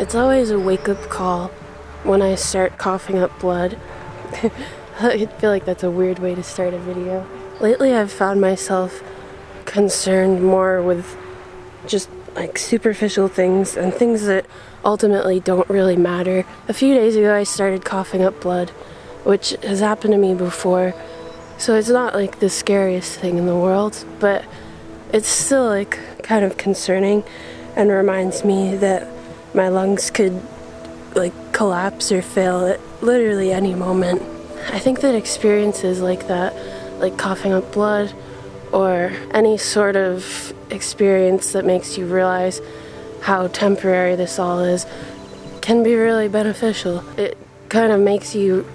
It's always a wake-up call when I start coughing up blood. I feel like that's a weird way to start a video. Lately I've found myself concerned more with just like superficial things and things that ultimately don't really matter. A few days ago I started coughing up blood, which has happened to me before, so it's not like the scariest thing in the world, but it's still like kind of concerning and reminds me that my lungs could like collapse or fail at literally any moment. I think that experiences like that, like coughing up blood or any sort of experience that makes you realize how temporary this all is, can be really beneficial. It kind of makes you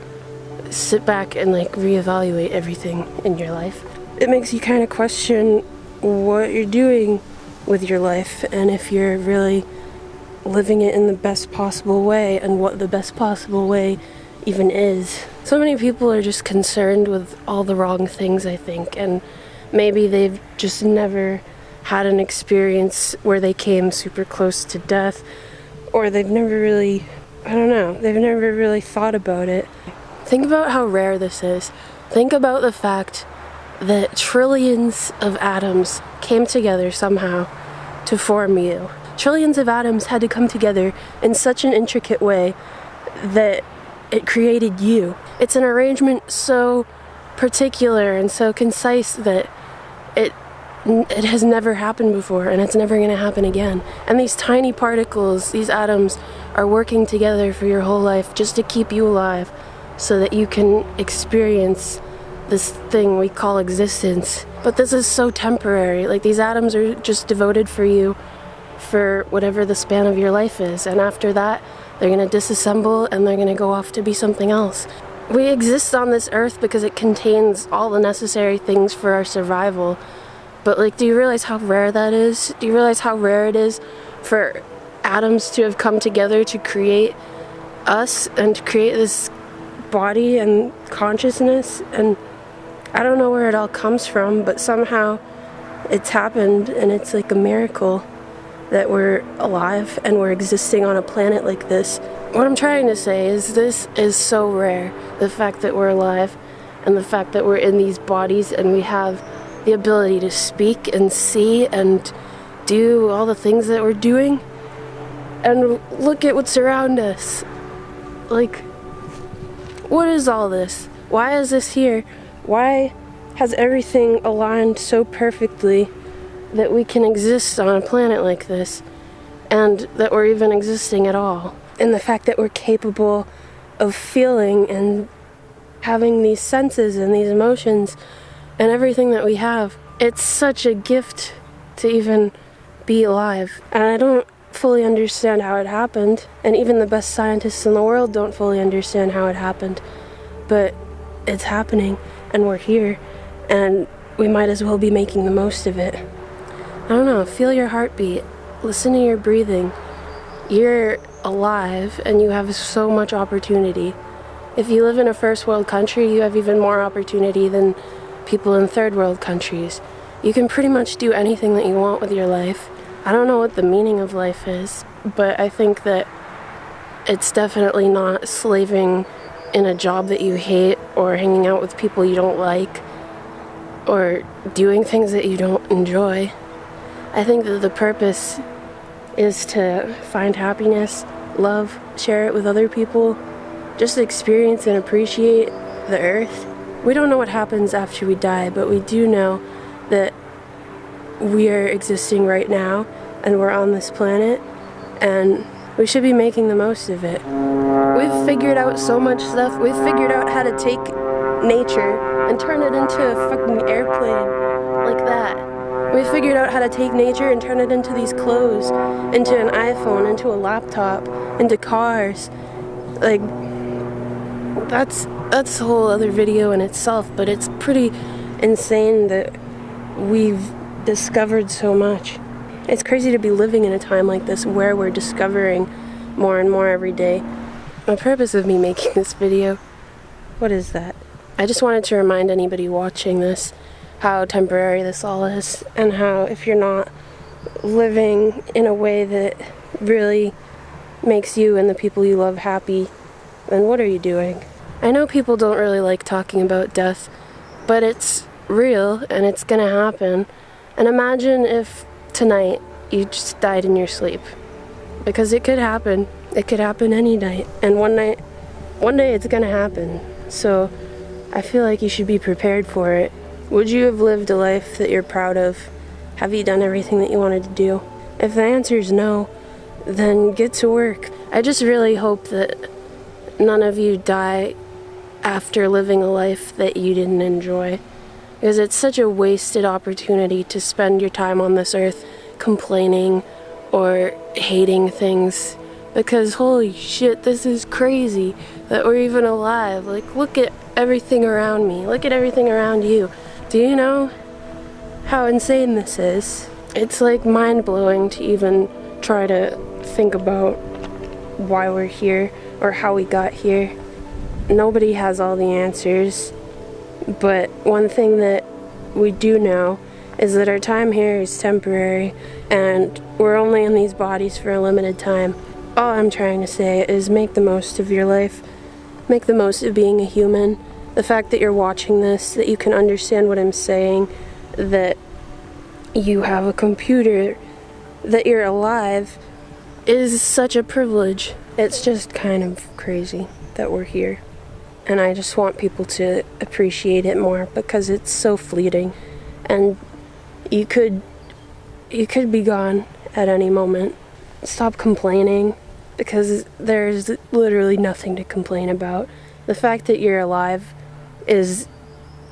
sit back and like reevaluate everything in your life. It makes you kind of question what you're doing with your life and if you're really living it in the best possible way and what the best possible way even is. So many people are just concerned with all the wrong things, I think, and maybe they've just never had an experience where they came super close to death, or they've never really, I don't know, they've never really thought about it. Think about how rare this is. Think about the fact that trillions of atoms came together somehow to form you. Trillions of atoms had to come together in such an intricate way that it created you. It's an arrangement so particular and so concise that it has never happened before, and it's never going to happen again. And these tiny particles, these atoms, are working together for your whole life just to keep you alive so that you can experience this thing we call existence. But this is so temporary. Like, these atoms are just devoted for you for whatever the span of your life is, and after that they're going to disassemble and they're going to go off to be something else. We exist on this earth because it contains all the necessary things for our survival, but like, do you realize how rare that is? Do you realize how rare it is for atoms to have come together to create us and to create this body and consciousness? And I don't know where it all comes from, but somehow it's happened, and it's like a miracle that we're alive and we're existing on a planet like this. What I'm trying to say is this is so rare. The fact that we're alive and the fact that we're in these bodies and we have the ability to speak and see and do all the things that we're doing. And look at what's around us. Like, what is all this? Why is this here? Why has everything aligned so perfectly that we can exist on a planet like this, and that we're even existing at all? And the fact that we're capable of feeling and having these senses and these emotions and everything that we have, it's such a gift to even be alive. And I don't fully understand how it happened, and even the best scientists in the world don't fully understand how it happened, but it's happening, and we're here, and we might as well be making the most of it. I don't know, feel your heartbeat, listen to your breathing. You're alive and you have so much opportunity. If you live in a first world country, you have even more opportunity than people in third world countries. You can pretty much do anything that you want with your life. I don't know what the meaning of life is, but I think that it's definitely not slaving in a job that you hate, or hanging out with people you don't like, or doing things that you don't enjoy. I think that the purpose is to find happiness, love, share it with other people, just experience and appreciate the earth. We don't know what happens after we die, but we do know that we are existing right now and we're on this planet, and we should be making the most of it. We've figured out so much stuff. We've figured out how to take nature and turn it into a fucking airplane like that. We figured out how to take nature and turn it into these clothes, into an iPhone, into a laptop, into cars. Like, that's a whole other video in itself, but it's pretty insane that we've discovered so much. It's crazy to be living in a time like this where we're discovering more and more every day. The purpose of me making this video, what is that? I just wanted to remind anybody watching this how temporary this all is, and how if you're not living in a way that really makes you and the people you love happy, then what are you doing? I know people don't really like talking about death, but it's real and it's gonna happen. And imagine if tonight you just died in your sleep. Because it could happen. It could happen any night. And one day it's gonna happen. So I feel like you should be prepared for it. Would you have lived a life that you're proud of? Have you done everything that you wanted to do? If the answer is no, then get to work. I just really hope that none of you die after living a life that you didn't enjoy. Because it's such a wasted opportunity to spend your time on this earth complaining or hating things. Because holy shit, this is crazy that we're even alive. Like, look at everything around me. Look at everything around you. Do you know how insane this is? It's like mind-blowing to even try to think about why we're here or how we got here. Nobody has all the answers, but one thing that we do know is that our time here is temporary and we're only in these bodies for a limited time. All I'm trying to say is make the most of your life. Make the most of being a human. The fact that you're watching this, that you can understand what I'm saying, that you have a computer, that you're alive, is such a privilege. It's just kind of crazy that we're here. And I just want people to appreciate it more because it's so fleeting. And you could be gone at any moment. Stop complaining because there's literally nothing to complain about. The fact that you're alive is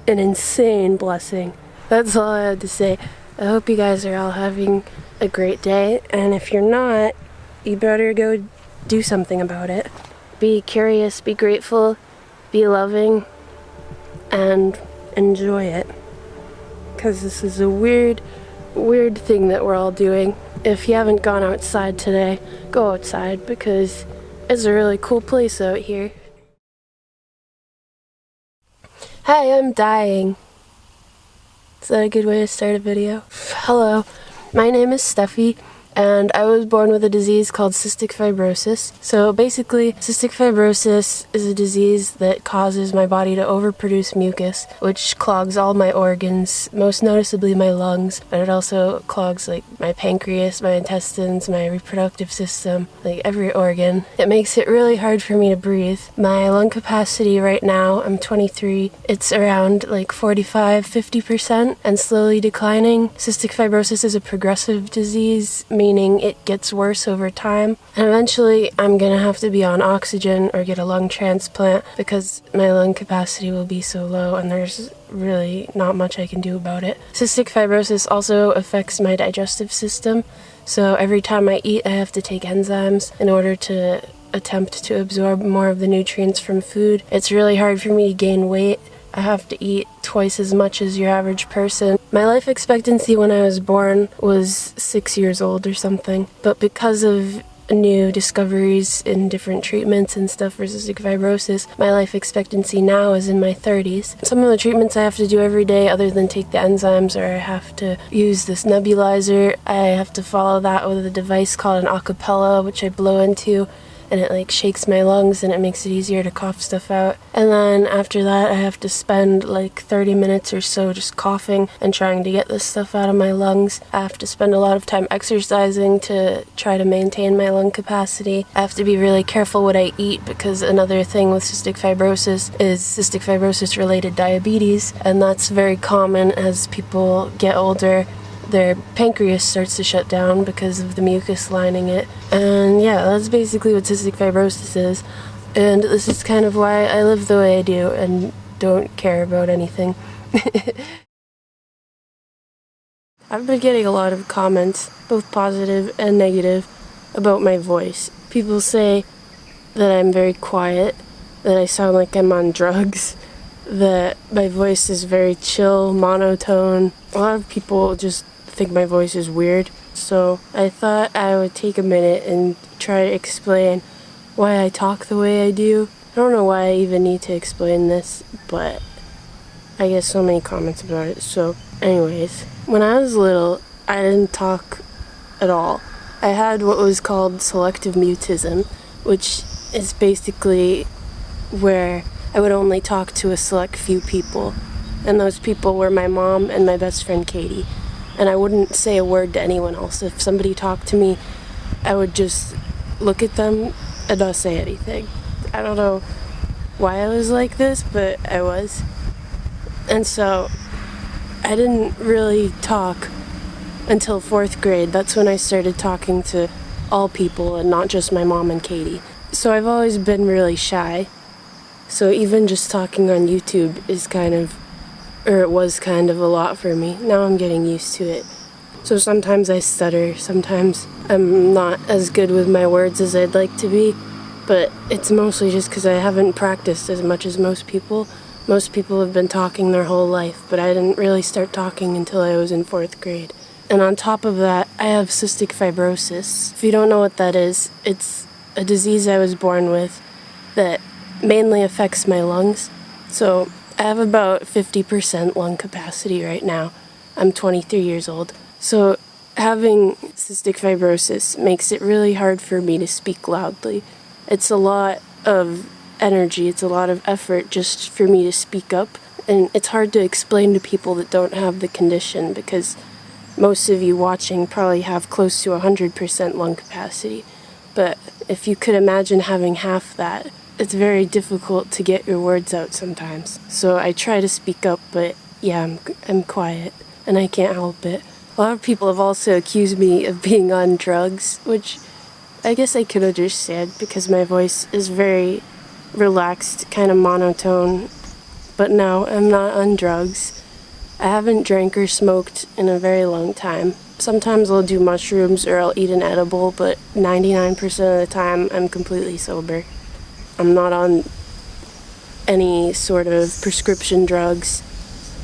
an insane blessing. That's all I had to say. I hope you guys are all having a great day, and if you're not, you better go do something about it. Be curious, be grateful, be loving, and enjoy it. Because this is a weird thing that we're all doing. If you haven't gone outside today, go outside because it's a really cool place out here. Hi, I'm dying. Is that a good way to start a video? Hello, my name is Steffi, and I was born with a disease called cystic fibrosis. So basically, cystic fibrosis is a disease that causes my body to overproduce mucus, which clogs all my organs, most noticeably my lungs, but it also clogs like my pancreas, my intestines, my reproductive system, like every organ. It makes it really hard for me to breathe. My lung capacity right now, I'm 23, it's around like 45-50% and slowly declining. Cystic fibrosis is a progressive disease, meaning it gets worse over time. And eventually I'm gonna have to be on oxygen or get a lung transplant because my lung capacity will be so low and there's really not much I can do about it. Cystic fibrosis also affects my digestive system, so every time I eat I have to take enzymes in order to attempt to absorb more of the nutrients from food. It's really hard for me to gain weight. I have to eat twice as much as your average person. My life expectancy when I was born was 6 years old or something, but because of new discoveries in different treatments and stuff for cystic fibrosis, my life expectancy now is in my 30s. Some of the treatments I have to do every day other than take the enzymes, or I have to use this nebulizer. I have to follow that with a device called an acapella, which I blow into, and it like shakes my lungs and it makes it easier to cough stuff out. And then after that I have to spend like 30 minutes or so just coughing and trying to get this stuff out of my lungs. I have to spend a lot of time exercising to try to maintain my lung capacity. I have to be really careful what I eat because another thing with cystic fibrosis is cystic fibrosis related diabetes, and that's very common as people get older. Their pancreas starts to shut down because of the mucus lining it. And yeah, that's basically what cystic fibrosis is. And this is kind of why I live the way I do and don't care about anything. I've been getting a lot of comments, both positive and negative, about my voice. People say that I'm very quiet, that I sound like I'm on drugs, that my voice is very chill, monotone. A lot of people just think my voice is weird, so I thought I would take a minute and try to explain why I talk the way I do. I don't know why I even need to explain this, but I get so many comments about it. So anyways, when I was little, I didn't talk at all. I had what was called selective mutism, which is basically where I would only talk to a select few people, and those people were my mom and my best friend Katie, and I wouldn't say a word to anyone else. If somebody talked to me, I would just look at them and not say anything. I don't know why I was like this, but I was. And so I didn't really talk until 4th grade. That's when I started talking to all people and not just my mom and Katie. So I've always been really shy. So even just talking on YouTube is it was kind of a lot for me. Now I'm getting used to it. So sometimes I stutter, sometimes I'm not as good with my words as I'd like to be, but it's mostly just because I haven't practiced as much as most people. Most people have been talking their whole life, but I didn't really start talking until I was in 4th grade. And on top of that, I have cystic fibrosis. If you don't know what that is, it's a disease I was born with that mainly affects my lungs. So I have about 50% lung capacity right now. I'm 23 years old. So having cystic fibrosis makes it really hard for me to speak loudly. It's a lot of energy, it's a lot of effort just for me to speak up. And it's hard to explain to people that don't have the condition, because most of you watching probably have close to 100% lung capacity. But if you could imagine having half that, it's very difficult to get your words out sometimes. So I try to speak up, but yeah, I'm quiet, and I can't help it. A lot of people have also accused me of being on drugs, which I guess I could understand, because my voice is very relaxed, kind of monotone. But no, I'm not on drugs. I haven't drank or smoked in a very long time. Sometimes I'll do mushrooms or I'll eat an edible, but 99% of the time I'm completely sober. I'm not on any sort of prescription drugs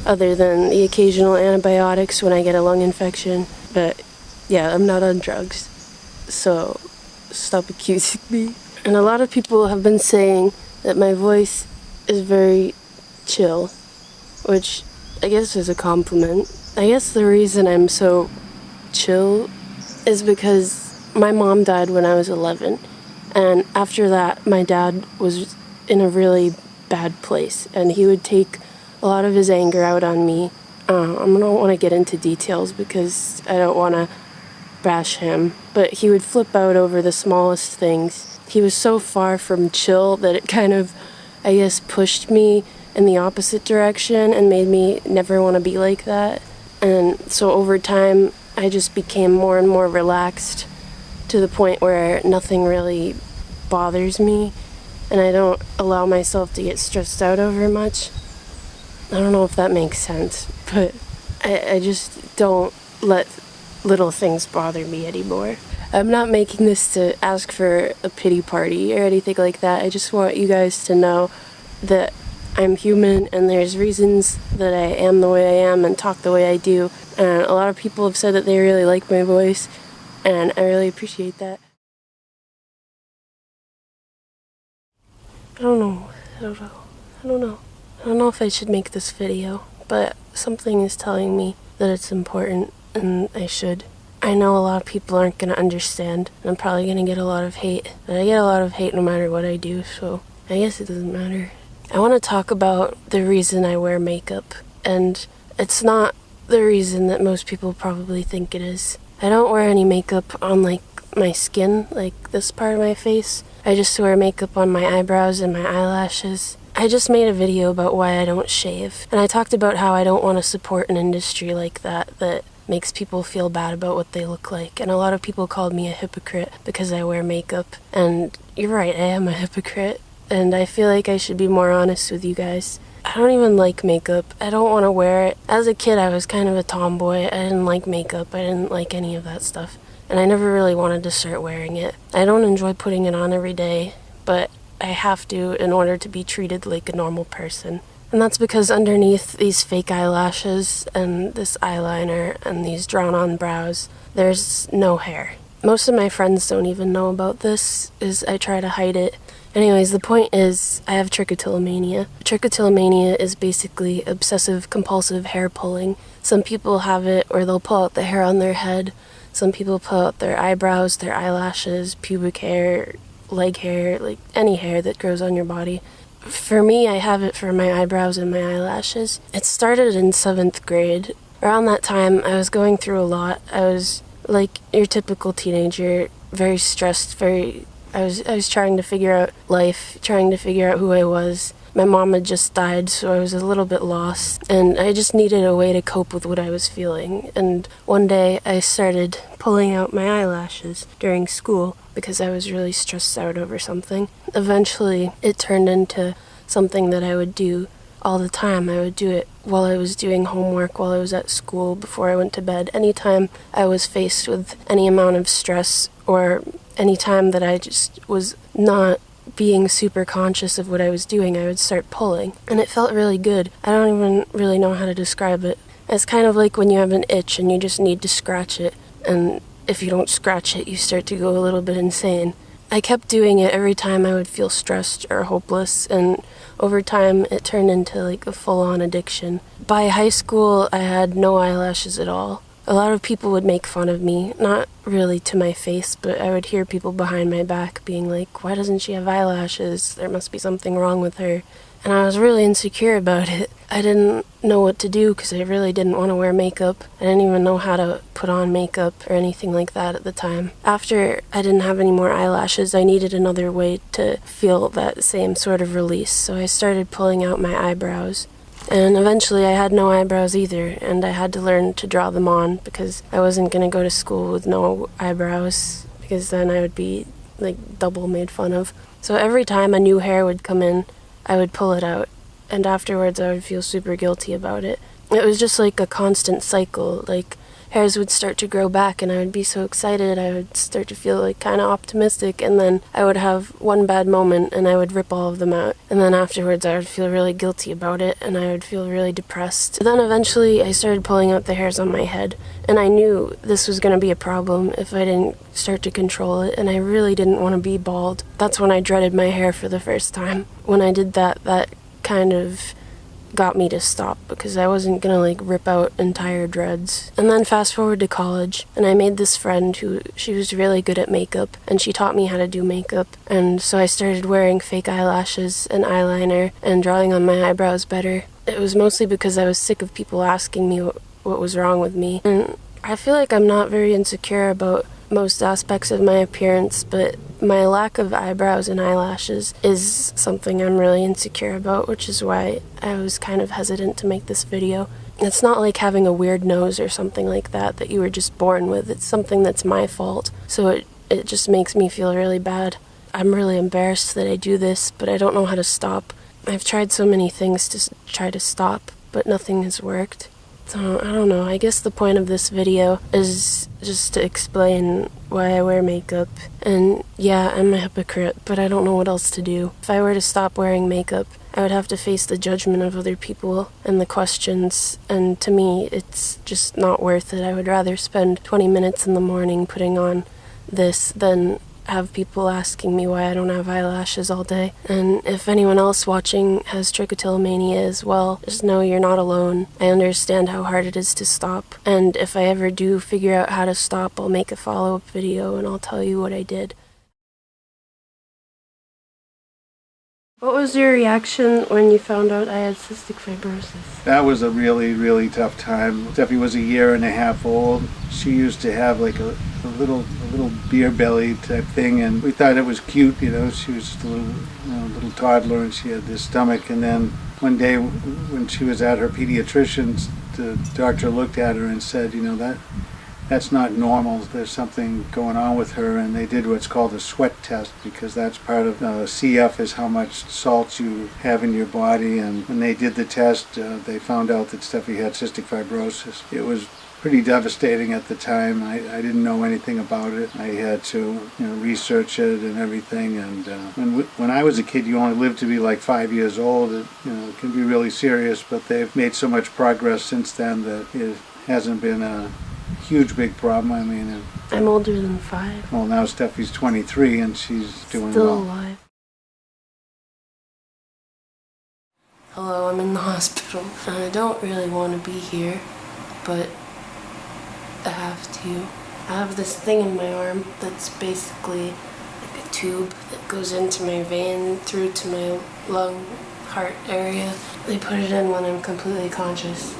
other than the occasional antibiotics when I get a lung infection. But yeah, I'm not on drugs. So stop accusing me. And a lot of people have been saying that my voice is very chill, which I guess is a compliment. I guess the reason I'm so chill is because my mom died when I was 11. And after that, my dad was in a really bad place, and he would take a lot of his anger out on me. I don't want to get into details because I don't want to bash him, but he would flip out over the smallest things. He was so far from chill that it kind of, I guess, pushed me in the opposite direction and made me never want to be like that. And so over time, I just became more and more relaxed, to the point where nothing really bothers me, and I don't allow myself to get stressed out over much. I don't know if that makes sense, but I just don't let little things bother me anymore. I'm not making this to ask for a pity party or anything like that. I just want you guys to know that I'm human, and there's reasons that I am the way I am and talk the way I do. And a lot of people have said that they really like my voice, and I really appreciate that. I don't know if I should make this video, but something is telling me that it's important, and I should. I know a lot of people aren't going to understand, and I'm probably going to get a lot of hate, but I get a lot of hate no matter what I do, so I guess it doesn't matter. I want to talk about the reason I wear makeup, and it's not the reason that most people probably think it is. I don't wear any makeup on, like, my skin, like this part of my face. I just wear makeup on my eyebrows and my eyelashes. I just made a video about why I don't shave, and I talked about how I don't want to support an industry like that makes people feel bad about what they look like, and a lot of people called me a hypocrite because I wear makeup, and you're right, I am a hypocrite, and I feel like I should be more honest with you guys. I don't even like makeup. I don't want to wear it. As a kid, I was kind of a tomboy. I didn't like makeup. I didn't like any of that stuff, and I never really wanted to start wearing it. I don't enjoy putting it on every day, but I have to in order to be treated like a normal person. And that's because underneath these fake eyelashes and this eyeliner and these drawn-on brows, there's no hair. Most of my friends don't even know about this, as I try to hide it. Anyways, the point is, I have trichotillomania. Trichotillomania is basically obsessive-compulsive hair pulling. Some people have it where they'll pull out the hair on their head. Some people pull out their eyebrows, their eyelashes, pubic hair, leg hair, like any hair that grows on your body. For me, I have it for my eyebrows and my eyelashes. It started in 7th grade. Around that time, I was going through a lot. I was like your typical teenager, very stressed, I was trying to figure out life, trying to figure out who I was. My mom had just died, so I was a little bit lost, and I just needed a way to cope with what I was feeling. And one day I started pulling out my eyelashes during school because I was really stressed out over something. Eventually, it turned into something that I would do all the time. I would do it while I was doing homework, while I was at school, before I went to bed. Anytime I was faced with any amount of stress, or anytime that I just was not being super conscious of what I was doing, I would start pulling. And it felt really good. I don't even really know how to describe it. It's kind of like when you have an itch and you just need to scratch it. And if you don't scratch it, you start to go a little bit insane. I kept doing it every time I would feel stressed or hopeless, and over time it turned into like a full-on addiction. By high school, I had no eyelashes at all. A lot of people would make fun of me, not really to my face, but I would hear people behind my back being like, "Why doesn't she have eyelashes? There must be something wrong with her." And I was really insecure about it. I didn't know what to do because I really didn't want to wear makeup. I didn't even know how to put on makeup or anything like that at the time. After I didn't have any more eyelashes, I needed another way to feel that same sort of release, so I started pulling out my eyebrows. And eventually I had no eyebrows either, and I had to learn to draw them on because I wasn't going to go to school with no eyebrows, because then I would be like double made fun of. So every time a new hair would come in, I would pull it out, and afterwards I would feel super guilty about it. It was just like a constant cycle. Like, hairs would start to grow back and I would be so excited. I would start to feel like kind of optimistic, and then I would have one bad moment and I would rip all of them out. And then afterwards I would feel really guilty about it and I would feel really depressed. Then eventually I started pulling out the hairs on my head, and I knew this was going to be a problem if I didn't start to control it, and I really didn't want to be bald. That's when I dreaded my hair for the first time. When I did that, that kind of got me to stop, because I wasn't gonna like rip out entire dreads. And then fast forward to college, and I made this friend who, she was really good at makeup, and she taught me how to do makeup. And so I started wearing fake eyelashes and eyeliner and drawing on my eyebrows better. It was mostly because I was sick of people asking me what was wrong with me. And I feel like I'm not very insecure about most aspects of my appearance, but my lack of eyebrows and eyelashes is something I'm really insecure about, which is why I was kind of hesitant to make this video. It's not like having a weird nose or something like that you were just born with. It's something that's my fault, so it just makes me feel really bad. I'm really embarrassed that I do this, but I don't know how to stop. I've tried so many things to try to stop, but nothing has worked. So, I don't know, I guess the point of this video is just to explain why I wear makeup. And yeah, I'm a hypocrite, but I don't know what else to do. If I were to stop wearing makeup, I would have to face the judgment of other people and the questions, and to me, it's just not worth it. I would rather spend 20 minutes in the morning putting on this than have people asking me why I don't have eyelashes all day. And if anyone else watching has trichotillomania as well, just know you're not alone. I understand how hard it is to stop, and if I ever do figure out how to stop, I'll make a follow-up video and I'll tell you what I did. What was your reaction when you found out I had cystic fibrosis? That was a really, really tough time. Steffi was a year and a half old. She used to have like a little beer belly type thing, and we thought it was cute, you know. She was just a little toddler, and she had this stomach. And then one day when she was at her pediatrician's, the doctor looked at her and said, you know, that's not normal. There's something going on with her, and they did what's called a sweat test, because that's part of CF is how much salt you have in your body. And when they did the test, they found out that Steffi had cystic fibrosis. It was pretty devastating at the time. I didn't know anything about it. I had to research it and everything. And when I was a kid, you only lived to be like 5 years old. It can be really serious, but they've made so much progress since then that it hasn't been a huge big problem. I mean, I'm older than 5. Well, now Steffi's 23 and she's doing still well. Alive. Hello, I'm in the hospital. I don't really want to be here, but I have to. I have this thing in my arm that's basically like a tube that goes into my vein through to my lung, heart area. They put it in when I'm completely conscious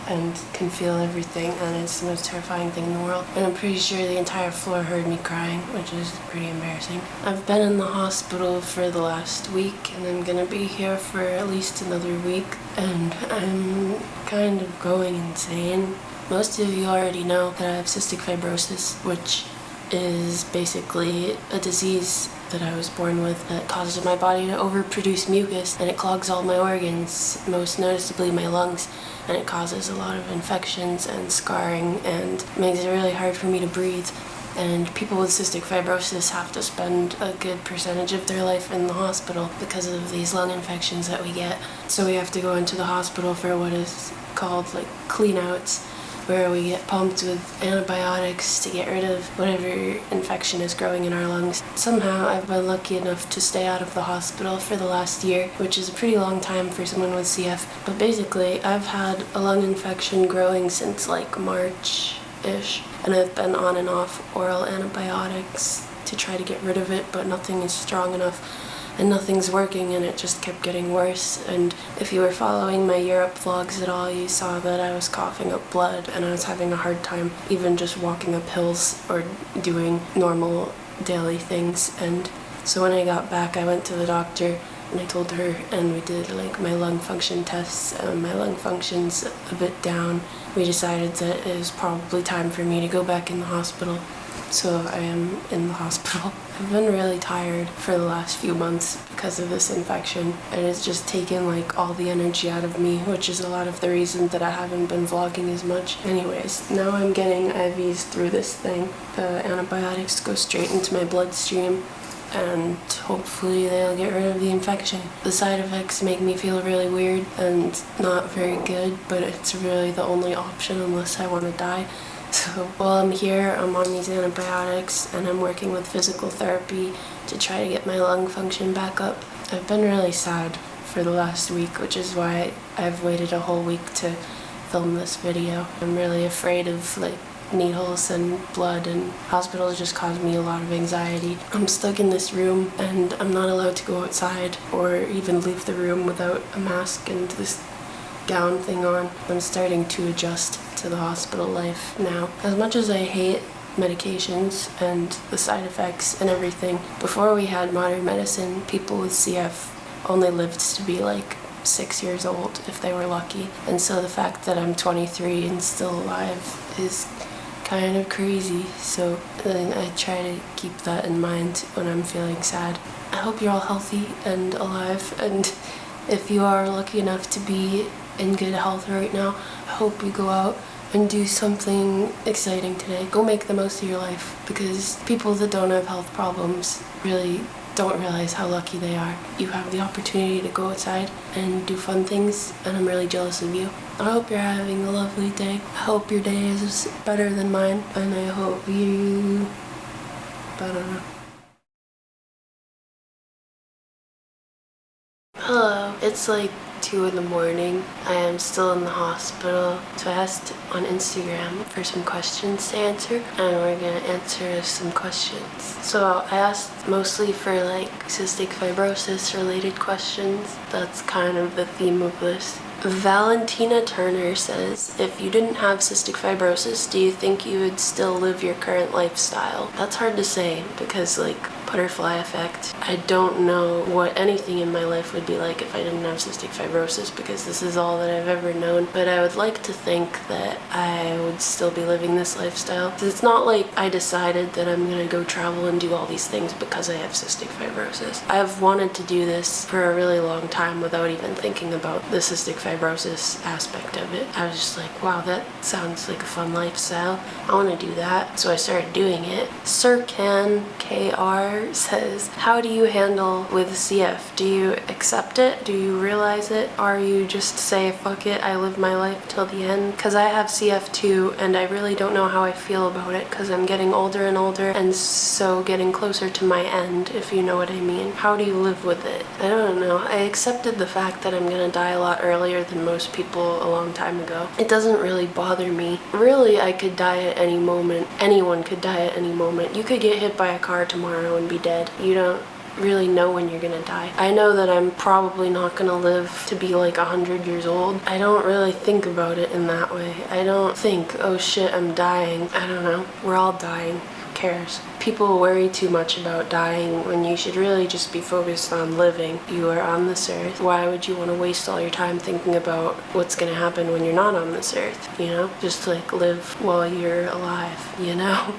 and can feel everything, and it's the most terrifying thing in the world. And I'm pretty sure the entire floor heard me crying, which is pretty embarrassing. I've been in the hospital for the last week, and I'm gonna be here for at least another week, and I'm kind of going insane. Most of you already know that I have cystic fibrosis, which is basically a disease that I was born with that causes my body to overproduce mucus, and it clogs all my organs, most noticeably my lungs, and it causes a lot of infections and scarring and makes it really hard for me to breathe. And people with cystic fibrosis have to spend a good percentage of their life in the hospital because of these lung infections that we get. So we have to go into the hospital for what is called like clean-outs, where we get pumped with antibiotics to get rid of whatever infection is growing in our lungs. Somehow I've been lucky enough to stay out of the hospital for the last year, which is a pretty long time for someone with CF. But basically, I've had a lung infection growing since like March-ish, and I've been on and off oral antibiotics to try to get rid of it, but nothing is strong enough. And nothing's working, and it just kept getting worse. And if you were following my Europe vlogs at all, you saw that I was coughing up blood, and I was having a hard time even just walking up hills or doing normal daily things. And so when I got back, I went to the doctor and I told her, and we did like my lung function tests. My lung function's a bit down. We decided that it was probably time for me to go back in the hospital. So I am in the hospital. I've been really tired for the last few months because of this infection, and it's just taken like all the energy out of me, which is a lot of the reason that I haven't been vlogging as much. Anyways, now I'm getting IVs through this thing. The antibiotics go straight into my bloodstream, and hopefully they'll get rid of the infection. The side effects make me feel really weird and not very good, but it's really the only option unless I want to die. So while I'm here, I'm on these antibiotics, and I'm working with physical therapy to try to get my lung function back up. I've been really sad for the last week, which is why I've waited a whole week to film this video. I'm really afraid of like needles and blood, and hospitals just cause me a lot of anxiety. I'm stuck in this room, and I'm not allowed to go outside or even leave the room without a mask and this gown thing on. I'm starting to adjust to the hospital life now. As much as I hate medications and the side effects and everything, before we had modern medicine, people with CF only lived to be like 6 years old if they were lucky. And so the fact that I'm 23 and still alive is kind of crazy. So then I try to keep that in mind when I'm feeling sad. I hope you're all healthy and alive, and if you are lucky enough to be in good health right now, I hope you go out and do something exciting today. Go make the most of your life, because people that don't have health problems really don't realize how lucky they are. You have the opportunity to go outside and do fun things, and I'm really jealous of you. I hope you're having a lovely day. I hope your day is better than mine, and I hope you... I don't know. Hello, it's like 2 in the morning. I am still in the hospital, so I asked on Instagram for some questions to answer, and we're gonna answer some questions. So I asked mostly for like cystic fibrosis related questions. That's kind of the theme of this. Valentina Turner says, if you didn't have cystic fibrosis, do you think you would still live your current lifestyle? That's hard to say, because like butterfly effect, I don't know what anything in my life would be like if I didn't have cystic fibrosis, because this is all that I've ever known. But I would like to think that I would still be living this lifestyle. It's not like I decided that I'm gonna go travel and do all these things because I have cystic fibrosis. I've wanted to do this for a really long time without even thinking about the cystic fibrosis aspect of it. I was just like, wow, that sounds like a fun lifestyle. I want to do that. So I started doing it. Sircan KR says, how do you handle with CF? Do you accept it? Do you realize it? Or you just say, fuck it, I live my life till the end? Because I have CF too, and I really don't know how I feel about it, because I'm getting older and older, and so getting closer to my end, if you know what I mean. How do you live with it? I don't know. I accepted the fact that I'm gonna die a lot earlier than most people a long time ago. It doesn't really bother me. Really, I could die at any moment. Anyone could die at any moment. You could get hit by a car tomorrow and be dead. You don't really know when you're gonna die. I know that I'm probably not gonna live to be like 100 years old. I don't really think about it in that way. I don't think, oh shit, I'm dying. I don't know. We're all dying. Who cares? People worry too much about dying when you should really just be focused on living. You are on this earth. Why would you want to waste all your time thinking about what's gonna happen when you're not on this earth? You know? Just like live while you're alive, you know?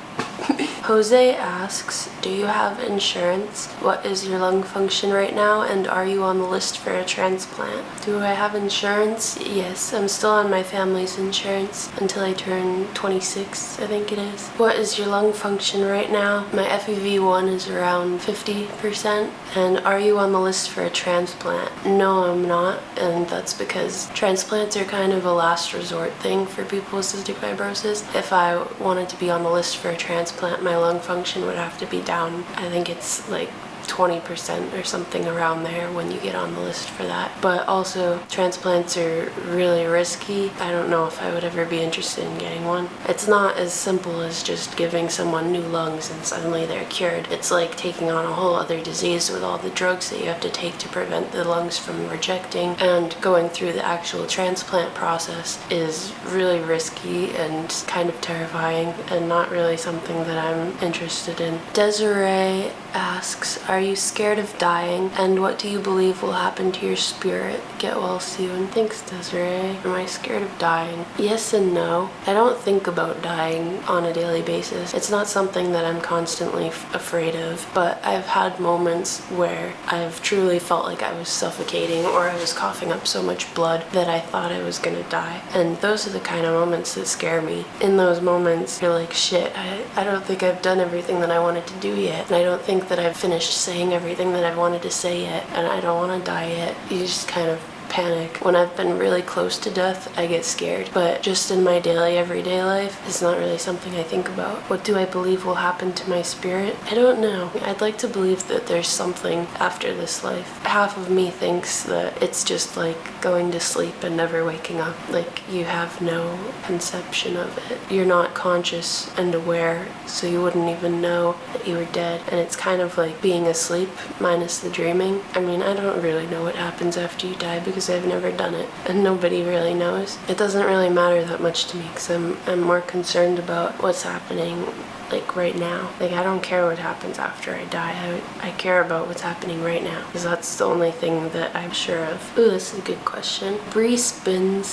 Jose asks, do you have insurance? What is your lung function right now, and are you on the list for a transplant? Do I have insurance? Yes, I'm still on my family's insurance until I turn 26, I think it is. What is your lung function right now? My FEV1 is around 50%. And are you on the list for a transplant? No, I'm not, and that's because transplants are kind of a last resort thing for people with cystic fibrosis. If I wanted to be on the list for a transplant, my lung function would have to be down. I think it's like 20% or something around there when you get on the list for that. But also, transplants are really risky. I don't know if I would ever be interested in getting one. It's not as simple as just giving someone new lungs and suddenly they're cured. It's like taking on a whole other disease with all the drugs that you have to take to prevent the lungs from rejecting, and going through the actual transplant process is really risky and kind of terrifying and not really something that I'm interested in. Desiree asks, are you scared of dying, and what do you believe will happen to your spirit? Get well soon. Thanks, Desiree. Am I scared of dying? Yes and no. I don't think about dying on a daily basis. It's not something that I'm constantly afraid of, but I've had moments where I've truly felt like I was suffocating or I was coughing up so much blood that I thought I was gonna die. And those are the kind of moments that scare me. In those moments, you're like, shit, I don't think I've done everything that I wanted to do yet, and I don't think that I've finished saying everything that I've wanted to say yet, and I don't want to die yet. You just kind of panic. When I've been really close to death, I get scared. But just in my daily, everyday life, it's not really something I think about. What do I believe will happen to my spirit? I don't know. I'd like to believe that there's something after this life. Half of me thinks that it's just like going to sleep and never waking up. Like you have no conception of it. You're not conscious and aware, so you wouldn't even know that you were dead. And it's kind of like being asleep minus the dreaming. I mean, I don't really know what happens after you die because I've never done it, and nobody really knows. It doesn't really matter that much to me because I'm more concerned about what's happening like right now. Like I don't care what happens after I die. I care about what's happening right now because that's the only thing that I'm sure of. Ooh, this is a good question. Bree Spins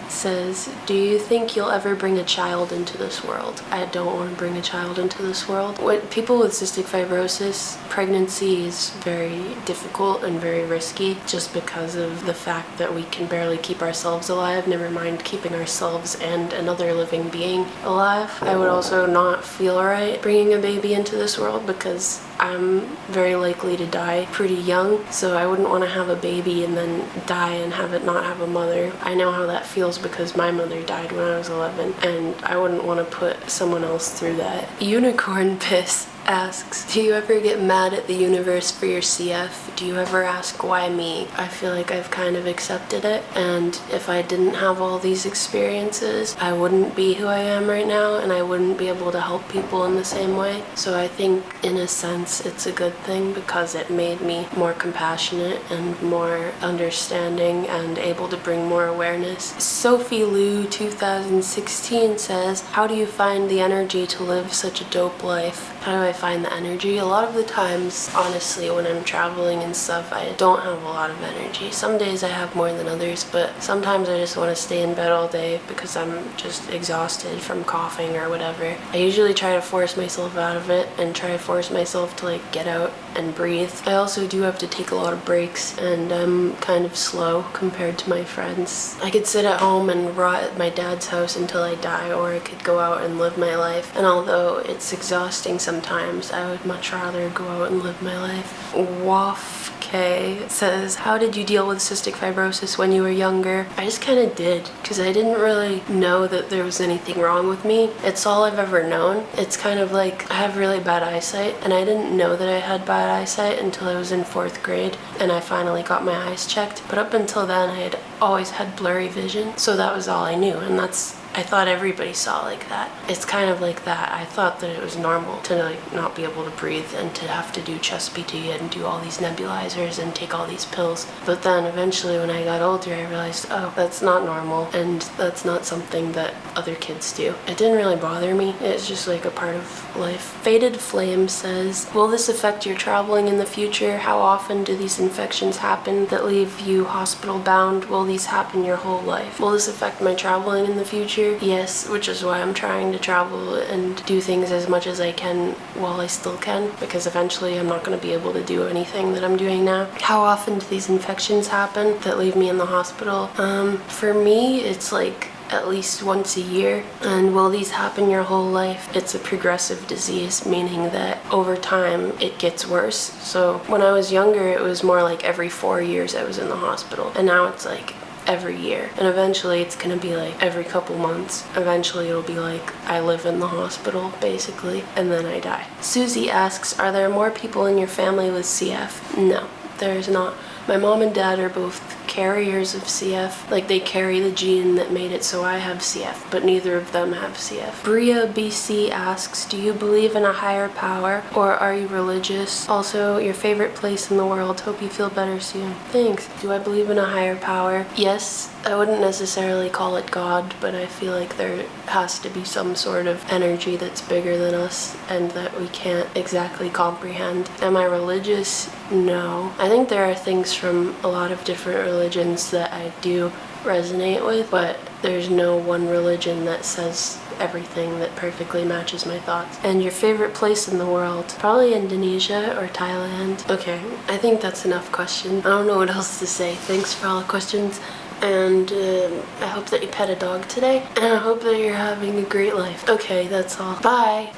says, do you think you'll ever bring a child into this world? I don't want to bring a child into this world. With people with cystic fibrosis, pregnancy is very difficult and very risky just because of the fact that we can barely keep ourselves alive, never mind keeping ourselves and another living being alive. I would also not feel right bringing a baby into this world because I'm very likely to die pretty young, so I wouldn't want to have a baby and then die and have it not have a mother. I know how that feels because my mother died when I was 11, and I wouldn't want to put someone else through that. Unicorn Piss asks, do you ever get mad at the universe for your CF? Do you ever ask, why me? I feel like I've kind of accepted it, and if I didn't have all these experiences, I wouldn't be who I am right now, and I wouldn't be able to help people in the same way. So I think, in a sense, it's a good thing because it made me more compassionate and more understanding and able to bring more awareness. Sophie Lou 2016 says, how do you find the energy to live such a dope life? How do I find the energy? A lot of the times, honestly, when I'm traveling and stuff, I don't have a lot of energy. Some days I have more than others, but sometimes I just want to stay in bed all day because I'm just exhausted from coughing or whatever. I usually try to force myself out of it and try to force myself to like get out and breathe. I also do have to take a lot of breaks, and I'm kind of slow compared to my friends. I could sit at home and rot at my dad's house until I die, or I could go out and live my life. And although it's exhausting sometimes, I would much rather go out and live my life. Waf K says, how did you deal with cystic fibrosis when you were younger? I just kind of did, because I didn't really know that there was anything wrong with me. It's all I've ever known. It's kind of like I have really bad eyesight, and I didn't know that I had bad eyesight until I was in 4th grade, and I finally got my eyes checked. But up until then, I had always had blurry vision, so that was all I knew, and I thought everybody saw like that. It's kind of like that. I thought that it was normal to like not be able to breathe and to have to do chest PT and do all these nebulizers and take all these pills. But then eventually when I got older, I realized, oh, that's not normal, and that's not something that other kids do. It didn't really bother me. It's just like a part of life. Faded Flame says, will this affect your traveling in the future? How often do these infections happen that leave you hospital bound? Will these happen your whole life? Will this affect my traveling in the future? Yes, which is why I'm trying to travel and do things as much as I can while I still can, because eventually I'm not going to be able to do anything that I'm doing now. How often do these infections happen that leave me in the hospital? For me, it's like at least once a year. And will these happen your whole life? It's a progressive disease, meaning that over time it gets worse. So when I was younger, it was more like every 4 years I was in the hospital, and now it's like every year, and eventually it's gonna be like every couple months. Eventually it'll be like I live in the hospital basically, and then I die. Susie asks, are there more people in your family with CF? No, there's not. My mom and dad are both carriers of CF. Like, they carry the gene that made it so I have CF, but neither of them have CF. Bria BC asks, do you believe in a higher power, or are you religious? Also, your favorite place in the world. Hope you feel better soon. Thanks. Do I believe in a higher power? Yes. I wouldn't necessarily call it God, but I feel like there has to be some sort of energy that's bigger than us and that we can't exactly comprehend. Am I religious? No. I think there are things from a lot of different religions that I do resonate with, but there's no one religion that says everything that perfectly matches my thoughts. And your favorite place in the world? Probably Indonesia or Thailand. Okay, I think that's enough questions. I don't know what else to say. Thanks for all the questions. And I hope that you pet a dog today, and I hope that you're having a great life. Okay, that's all. Bye!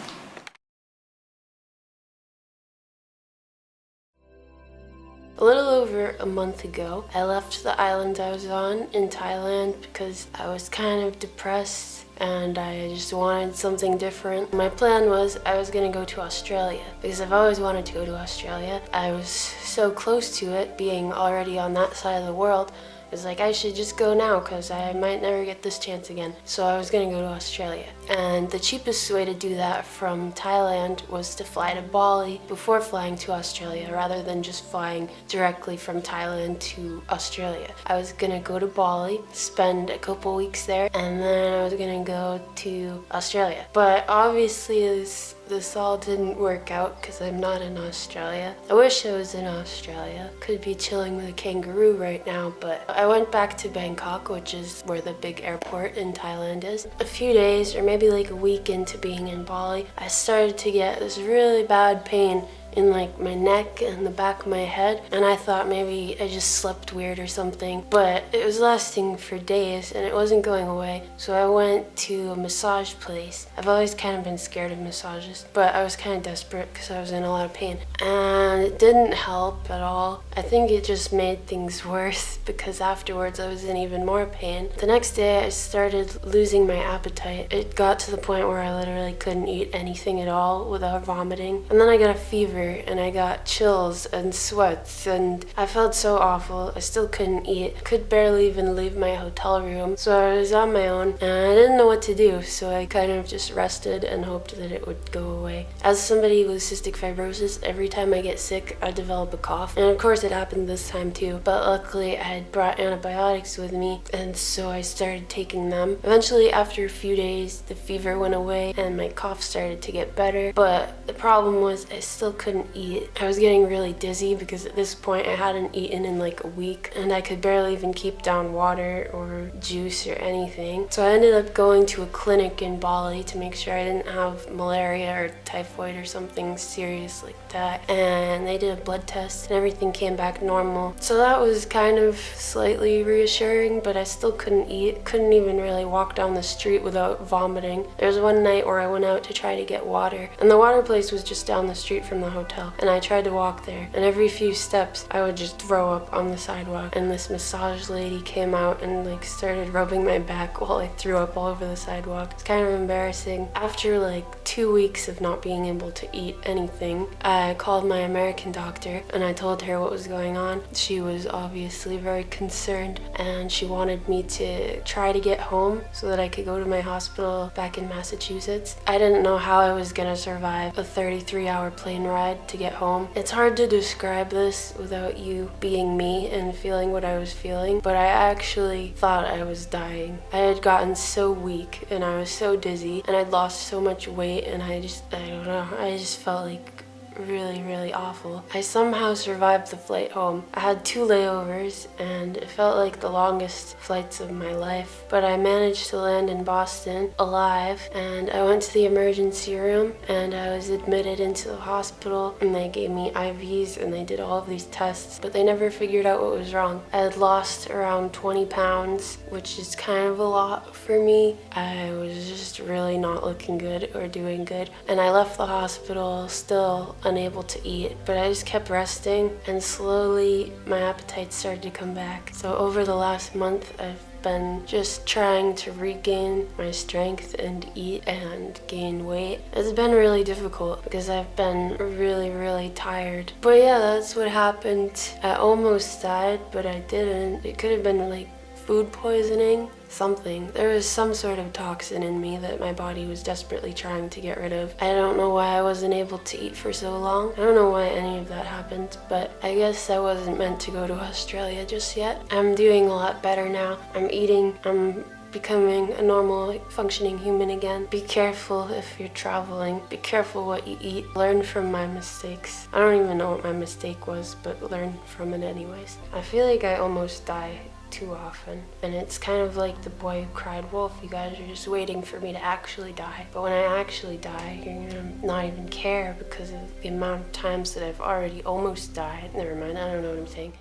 A little over a month ago, I left the island I was on in Thailand because I was kind of depressed and I just wanted something different. My plan was I was going to go to Australia because I've always wanted to go to Australia. I was so close to it, being already on that side of the world. I was like, I should just go now because I might never get this chance again. So I was going to go to Australia. And the cheapest way to do that from Thailand was to fly to Bali before flying to Australia, rather than just flying directly from Thailand to Australia. I was going to go to Bali, spend a couple weeks there, and then I was going to go to Australia. But obviously this all didn't work out because I'm not in Australia. I wish I was in Australia. Could be chilling with a kangaroo right now, but I went back to Bangkok, which is where the big airport in Thailand is. A few days, or maybe like a week into being in Bali, I started to get this really bad pain in like my neck and the back of my head, and I thought maybe I just slept weird or something, but it was lasting for days and it wasn't going away. So I went to a massage place. I've always kind of been scared of massages, but I was kind of desperate because I was in a lot of pain, and it didn't help at all. I think it just made things worse because afterwards I was in even more pain. The next day I started losing my appetite. It got to the point where I literally couldn't eat anything at all without vomiting, and then I got a fever and I got chills and sweats, and I felt so awful. I still couldn't eat. Could barely even leave my hotel room. So I was on my own and I didn't know what to do, so I kind of just rested and hoped that it would go away. As somebody with cystic fibrosis, every time I get sick I develop a cough, and of course it happened this time too, but luckily I had brought antibiotics with me, and so I started taking them. Eventually, after a few days, the fever went away and my cough started to get better, but the problem was I still couldn't eat. I was getting really dizzy because at this point I hadn't eaten in like a week, and I could barely even keep down water or juice or anything. So I ended up going to a clinic in Bali to make sure I didn't have malaria or typhoid or something serious like that, and they did a blood test and everything came back normal. So that was kind of slightly reassuring, but I still couldn't eat. Couldn't even really walk down the street without vomiting. There was one night where I went out to try to get water, and the water place was just down the street from the hotel, hotel, and I tried to walk there, and every few steps I would just throw up on the sidewalk, and this massage lady came out and like started rubbing my back while I threw up all over the sidewalk. It's kind of embarrassing. After like 2 weeks of not being able to eat anything, I called my American doctor and I told her what was going on. She was obviously very concerned, and she wanted me to try to get home so that I could go to my hospital back in Massachusetts. I didn't know how I was gonna survive a 33-hour plane ride to get home. It's hard to describe this without you being me and feeling what I was feeling, but I actually thought I was dying. I had gotten so weak and I was so dizzy and I'd lost so much weight, and I don't know, I just felt like really awful. I somehow survived the flight home. I had 2 layovers and it felt like the longest flights of my life, but I managed to land in Boston alive, and I went to the emergency room and I was admitted into the hospital, and they gave me IVs and they did all of these tests, but they never figured out what was wrong. I had lost around 20 pounds, which is kind of a lot for me. I was just really not looking good or doing good, and I left the hospital still unable to eat, but I just kept resting, and slowly my appetite started to come back. So over the last month, I've been just trying to regain my strength and eat and gain weight. It's been really difficult because I've been really tired. But yeah, that's what happened. I almost died, but I didn't. It could have been like food poisoning, something. There was some sort of toxin in me that my body was desperately trying to get rid of. I don't know why I wasn't able to eat for so long. I don't know why any of that happened, but I guess I wasn't meant to go to Australia just yet. I'm doing a lot better now. I'm eating, I'm becoming a normal, functioning human again. Be careful if you're traveling. Be careful what you eat. Learn from my mistakes. I don't even know what my mistake was, but learn from it anyways. I feel like I almost die too often, and it's kind of like the boy who cried wolf. You guys are just waiting for me to actually die, but when I actually die, you're gonna not even care because of the amount of times that I've already almost died. Never mind, I don't know what I'm saying.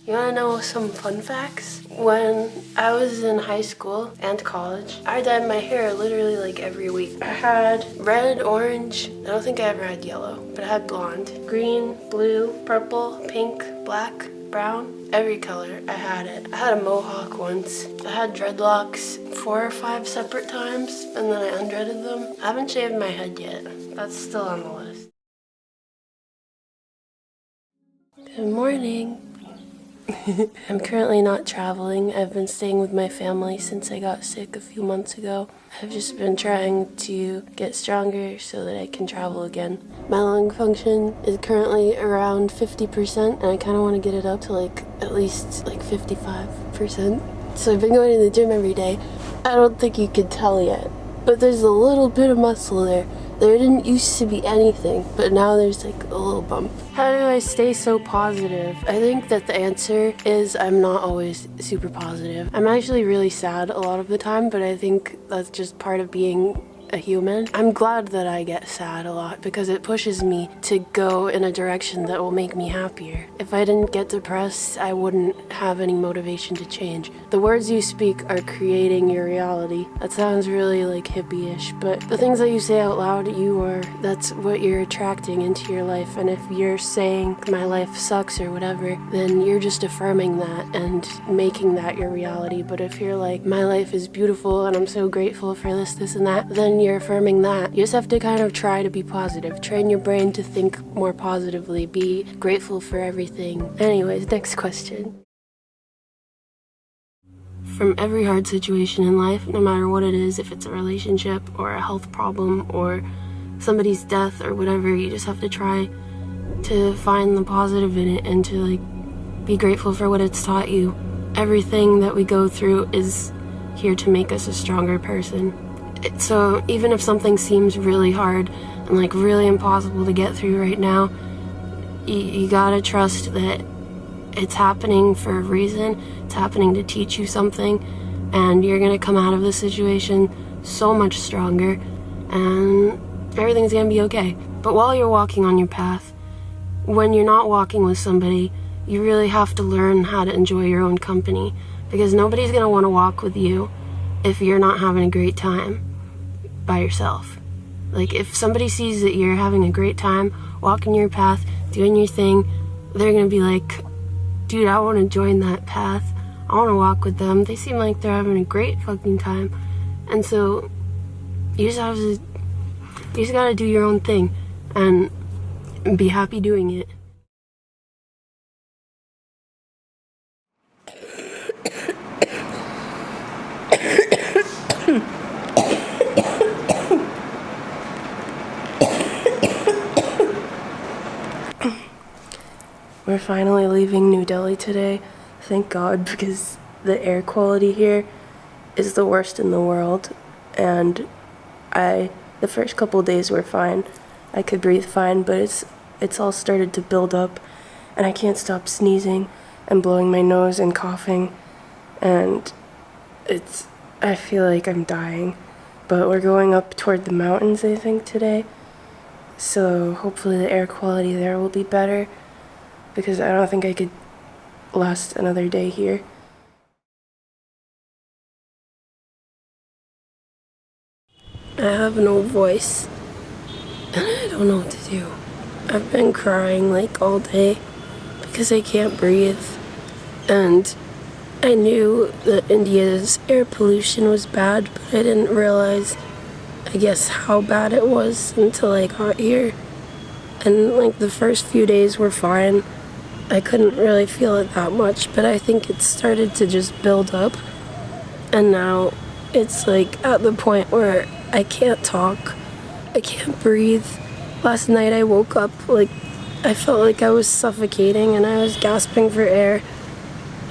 You wanna know some fun facts? When I was in high school and college, I dyed my hair literally like every week. I had red, orange, I don't think I ever had yellow, but I had blonde, green, blue, purple, pink, black, brown, every color. I had it. I had a mohawk once. I had dreadlocks 4 or 5 separate times, and then I undreaded them. I haven't shaved my head yet. That's still on the list. Good morning. I'm currently not traveling. I've been staying with my family since I got sick a few months ago. I've just been trying to get stronger so that I can travel again. My lung function is currently around 50%, and I kind of want to get it up to like at least like 55%. So I've been going to the gym every day. I don't think you can tell yet, but there's a little bit of muscle there. There didn't used to be anything, but now there's like a little bump. How do I stay so positive? I think that the answer is I'm not always super positive. I'm actually really sad a lot of the time, but I think that's just part of being a human. I'm glad that I get sad a lot because it pushes me to go in a direction that will make me happier. If I didn't get depressed, I wouldn't have any motivation to change. The words you speak are creating your reality. That sounds really like hippie-ish, but the things that you say out loud, that's what you're attracting into your life. And if you're saying my life sucks or whatever, then you're just affirming that and making that your reality. But if you're like, my life is beautiful and I'm so grateful for this and that, then you're affirming that. You just have to kind of try to be positive. Train your brain to think more positively. Be grateful for everything. Anyways, next question. From every hard situation in life, no matter what it is, if it's a relationship or a health problem or somebody's death or whatever, you just have to try to find the positive in it and to like be grateful for what it's taught you. Everything that we go through is here to make us a stronger person. So even if something seems really hard and like really impossible to get through right now, you gotta trust that it's happening for a reason. It's happening to teach you something, and you're gonna come out of this situation so much stronger, and everything's gonna be okay. But while you're walking on your path, when you're not walking with somebody, you really have to learn how to enjoy your own company, because nobody's gonna want to walk with you if you're not having a great time by yourself. Like, if somebody sees that you're having a great time, walking your path, doing your thing, they're gonna be like, dude, I want to join that path. I want to walk with them. They seem like they're having a great fucking time. And so, you just gotta do your own thing and be happy doing it. We're finally leaving New Delhi today, thank God, because the air quality here is the worst in the world, and the first couple days were fine. I could breathe fine, but it's all started to build up, and I can't stop sneezing and blowing my nose and coughing, and I feel like I'm dying. But we're going up toward the mountains, I think, today, so hopefully the air quality there will be better, because I don't think I could last another day here. I have no voice, and I don't know what to do. I've been crying like all day because I can't breathe, and I knew that India's air pollution was bad, but I didn't realize, I guess, how bad it was until I got here. And like the first few days were fine. I couldn't really feel it that much, but I think it started to just build up, and now it's like at the point where I can't talk, I can't breathe. Last night I woke up like I felt like I was suffocating and I was gasping for air,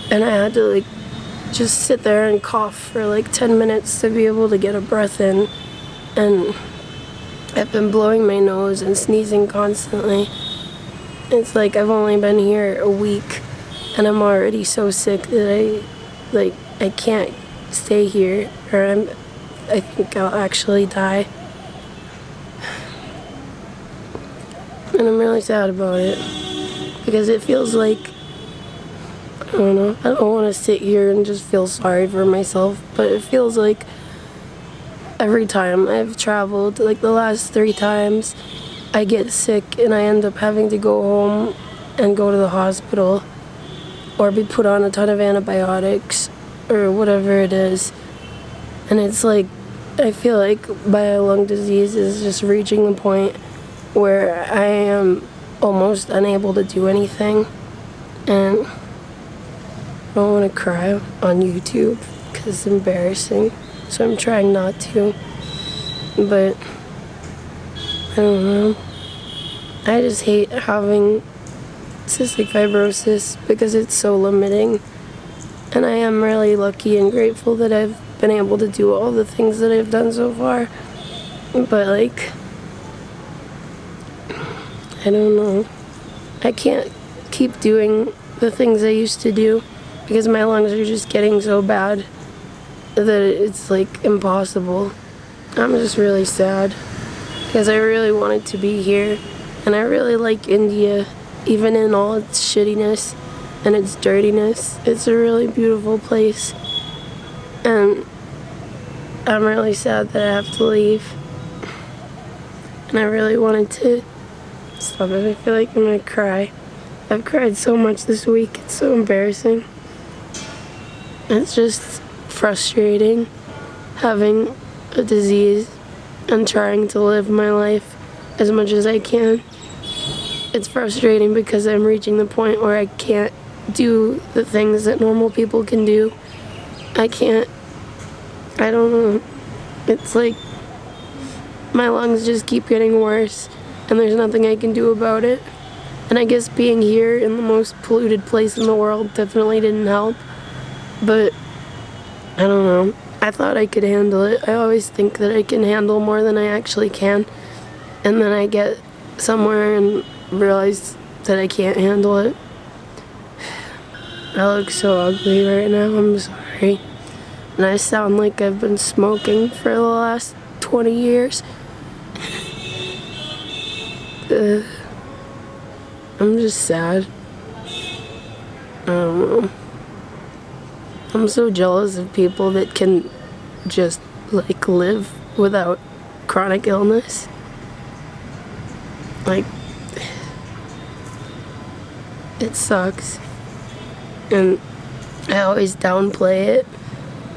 and I had to like just sit there and cough for like 10 minutes to be able to get a breath in, and I've been blowing my nose and sneezing constantly. It's like I've only been here a week and I'm already so sick that I can't stay here, or I think I'll actually die. And I'm really sad about it because it feels like, I don't know, I don't want to sit here and just feel sorry for myself, but it feels like every time I've traveled, like the last 3 times, I get sick and I end up having to go home and go to the hospital or be put on a ton of antibiotics or whatever it is. And it's like, I feel like my lung disease is just reaching the point where I am almost unable to do anything. And I don't want to cry on YouTube because it's embarrassing. So I'm trying not to. But I don't know. I just hate having cystic fibrosis because it's so limiting. And I am really lucky and grateful that I've been able to do all the things that I've done so far. But like, I don't know. I can't keep doing the things I used to do because my lungs are just getting so bad that it's like impossible. I'm just really sad because I really wanted to be here, and I really like India, even in all its shittiness and its dirtiness. It's a really beautiful place, and I'm really sad that I have to leave. And I really wanted to stop it. I feel like I'm gonna cry. I've cried so much this week. It's so embarrassing. It's just frustrating having a disease and trying to live my life as much as I can. It's frustrating because I'm reaching the point where I can't do the things that normal people can do. I don't know. It's like my lungs just keep getting worse and there's nothing I can do about it. And I guess being here in the most polluted place in the world definitely didn't help. But I don't know. I thought I could handle it. I always think that I can handle more than I actually can. And then I get somewhere and realize that I can't handle it. I look so ugly right now. I'm sorry. And I sound like I've been smoking for the last 20 years. I'm just sad. I don't know. I'm so jealous of people that can just like live without chronic chronic illness. Like, it sucks. And I always downplay it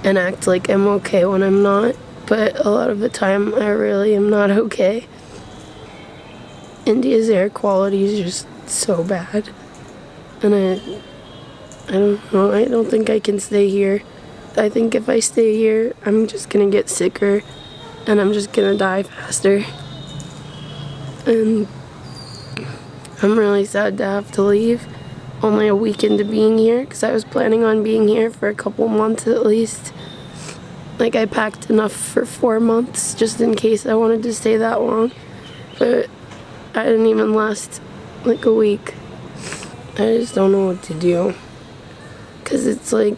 and act like I'm okay when I'm not. But a lot of the time, I really am not okay. India's air quality is just so bad. And I don't know, I don't think I can stay here. I think if I stay here, I'm just gonna get sicker and I'm just gonna die faster. And I'm really sad to have to leave only a week into being here, because I was planning on being here for a couple months at least. Like, I packed enough for 4 months just in case I wanted to stay that long. But I didn't even last like a week. I just don't know what to do. Because it's like,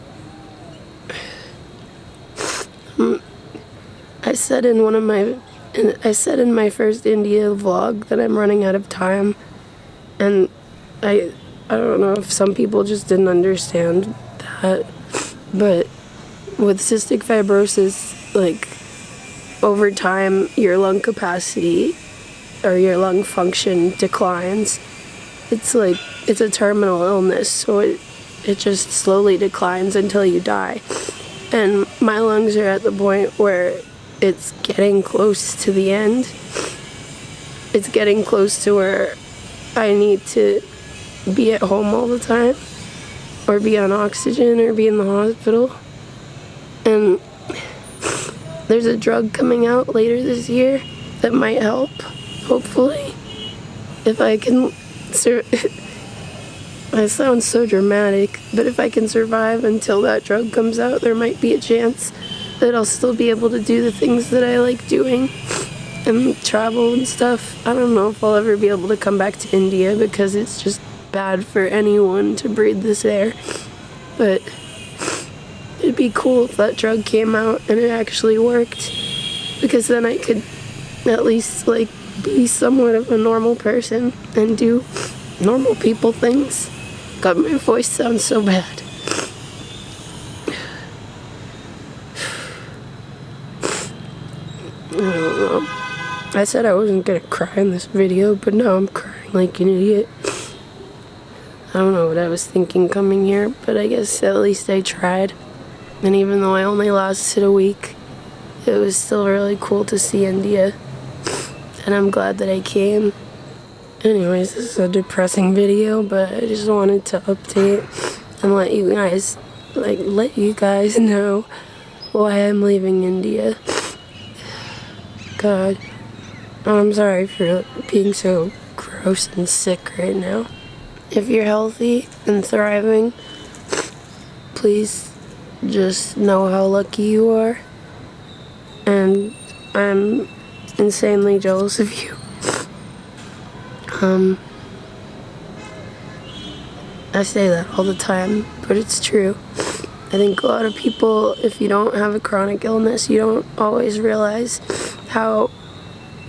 I said in my first India vlog that I'm running out of time, and I don't know if some people just didn't understand that, but with cystic fibrosis, like, over time your lung capacity or your lung function declines. It's like, it's a terminal illness, so it just slowly declines until you die. And my lungs are at the point where it's getting close to the end. It's getting close to where I need to be at home all the time, or be on oxygen, or be in the hospital. And there's a drug coming out later this year that might help, hopefully, if I can I sound so dramatic, but if I can survive until that drug comes out, there might be a chance that I'll still be able to do the things that I like doing and travel and stuff. I don't know if I'll ever be able to come back to India, because it's just bad for anyone to breathe this air. But it'd be cool if that drug came out and it actually worked, because then I could at least, like, be somewhat of a normal person and do normal people things. God, my voice sounds so bad. I don't know. I said I wasn't gonna cry in this video, but now I'm crying like an idiot. I don't know what I was thinking coming here, but I guess at least I tried. And even though I only lasted a week, it was still really cool to see India. And I'm glad that I came. Anyways, this is a depressing video, but I just wanted to update and let you guys know why I'm leaving India. God, I'm sorry for being so gross and sick right now. If you're healthy and thriving, please just know how lucky you are. And I'm insanely jealous of you. I say that all the time, but it's true. I think a lot of people, if you don't have a chronic illness, you don't always realize how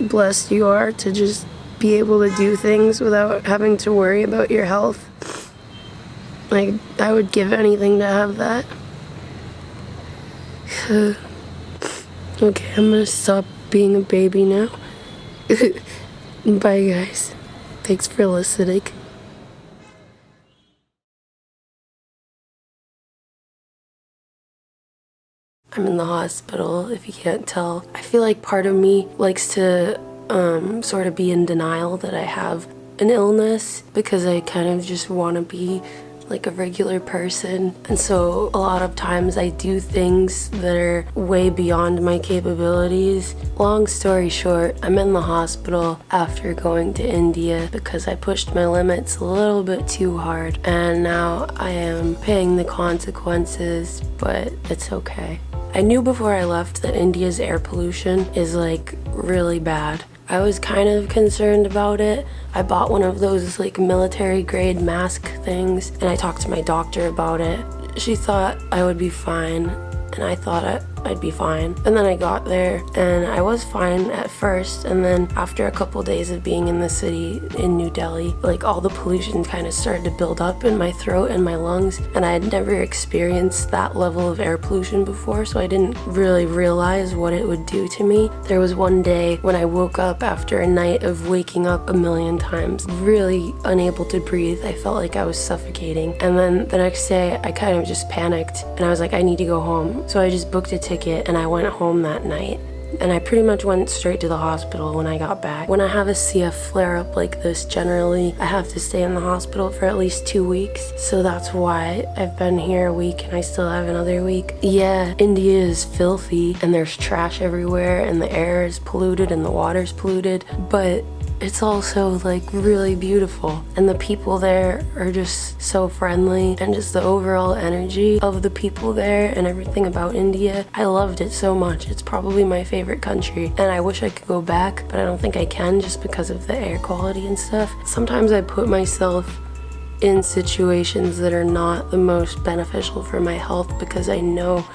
blessed you are to just be able to do things without having to worry about your health. Like, I would give anything to have that. Okay, I'm gonna stop being a baby now. Bye, guys. Thanks for listening. I'm in the hospital, if you can't tell. I feel like part of me likes to sort of be in denial that I have an illness, because I kind of just want to be like a regular person. And so a lot of times I do things that are way beyond my capabilities. Long story short, I'm in the hospital after going to India because I pushed my limits a little bit too hard, and now I am paying the consequences, but it's okay. I knew before I left that India's air pollution is like really bad. I was kind of concerned about it. I bought one of those like military grade mask things, and I talked to my doctor about it. She thought I would be fine, and I thought I'd be fine. And then I got there and I was fine at first, and then after a couple days of being in the city in New Delhi, like all the pollution kind of started to build up in my throat and my lungs, and I had never experienced that level of air pollution before, so I didn't really realize what it would do to me. There was one day when I woke up after a night of waking up a million times, really unable to breathe. I felt like I was suffocating, and then the next day I kind of just panicked and I was like, I need to go home. So I just booked a ticket and I went home that night. And I pretty much went straight to the hospital when I got back. When I have a CF flare-up like this, generally I have to stay in the hospital for at least 2 weeks. So that's why I've been here a week and I still have another week. Yeah, India is filthy and there's trash everywhere and the air is polluted and the water's polluted, but it's also like really beautiful, and the people there are just so friendly, and just the overall energy of the people there and everything about India, I loved it so much. It's probably my favorite country, and I wish I could go back, but I don't think I can just because of the air quality and stuff. Sometimes I put myself in situations that are not the most beneficial for my health because I know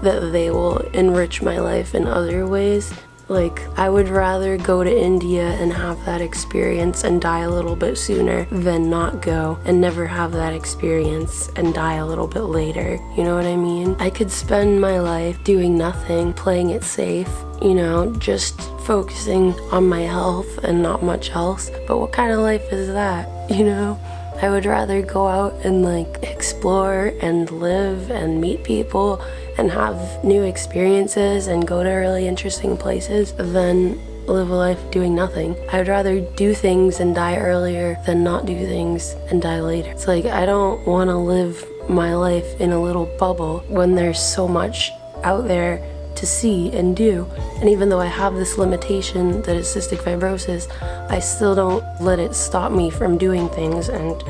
that they will enrich my life in other ways. Like, I would rather go to India and have that experience and die a little bit sooner than not go and never have that experience and die a little bit later. You know what I mean? I could spend my life doing nothing, playing it safe, you know, just focusing on my health and not much else. But what kind of life is that, you know? I would rather go out and like explore and live and meet people and have new experiences and go to really interesting places than live a life doing nothing. I would rather do things and die earlier than not do things and die later. It's like, I don't want to live my life in a little bubble when there's so much out there to see and do. And even though I have this limitation that is cystic fibrosis, I still don't let it stop me from doing things. And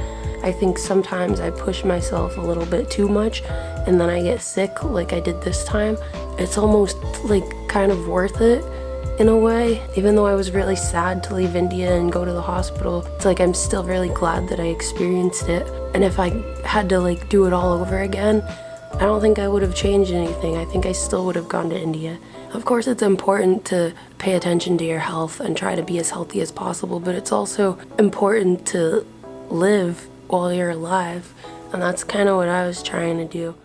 I think sometimes I push myself a little bit too much and then I get sick like I did this time. It's almost like kind of worth it in a way. Even though I was really sad to leave India and go to the hospital, it's like I'm still really glad that I experienced it. And if I had to like do it all over again, I don't think I would have changed anything. I think I still would have gone to India. Of course, it's important to pay attention to your health and try to be as healthy as possible, but it's also important to live while you're alive. And that's kind of what I was trying to do.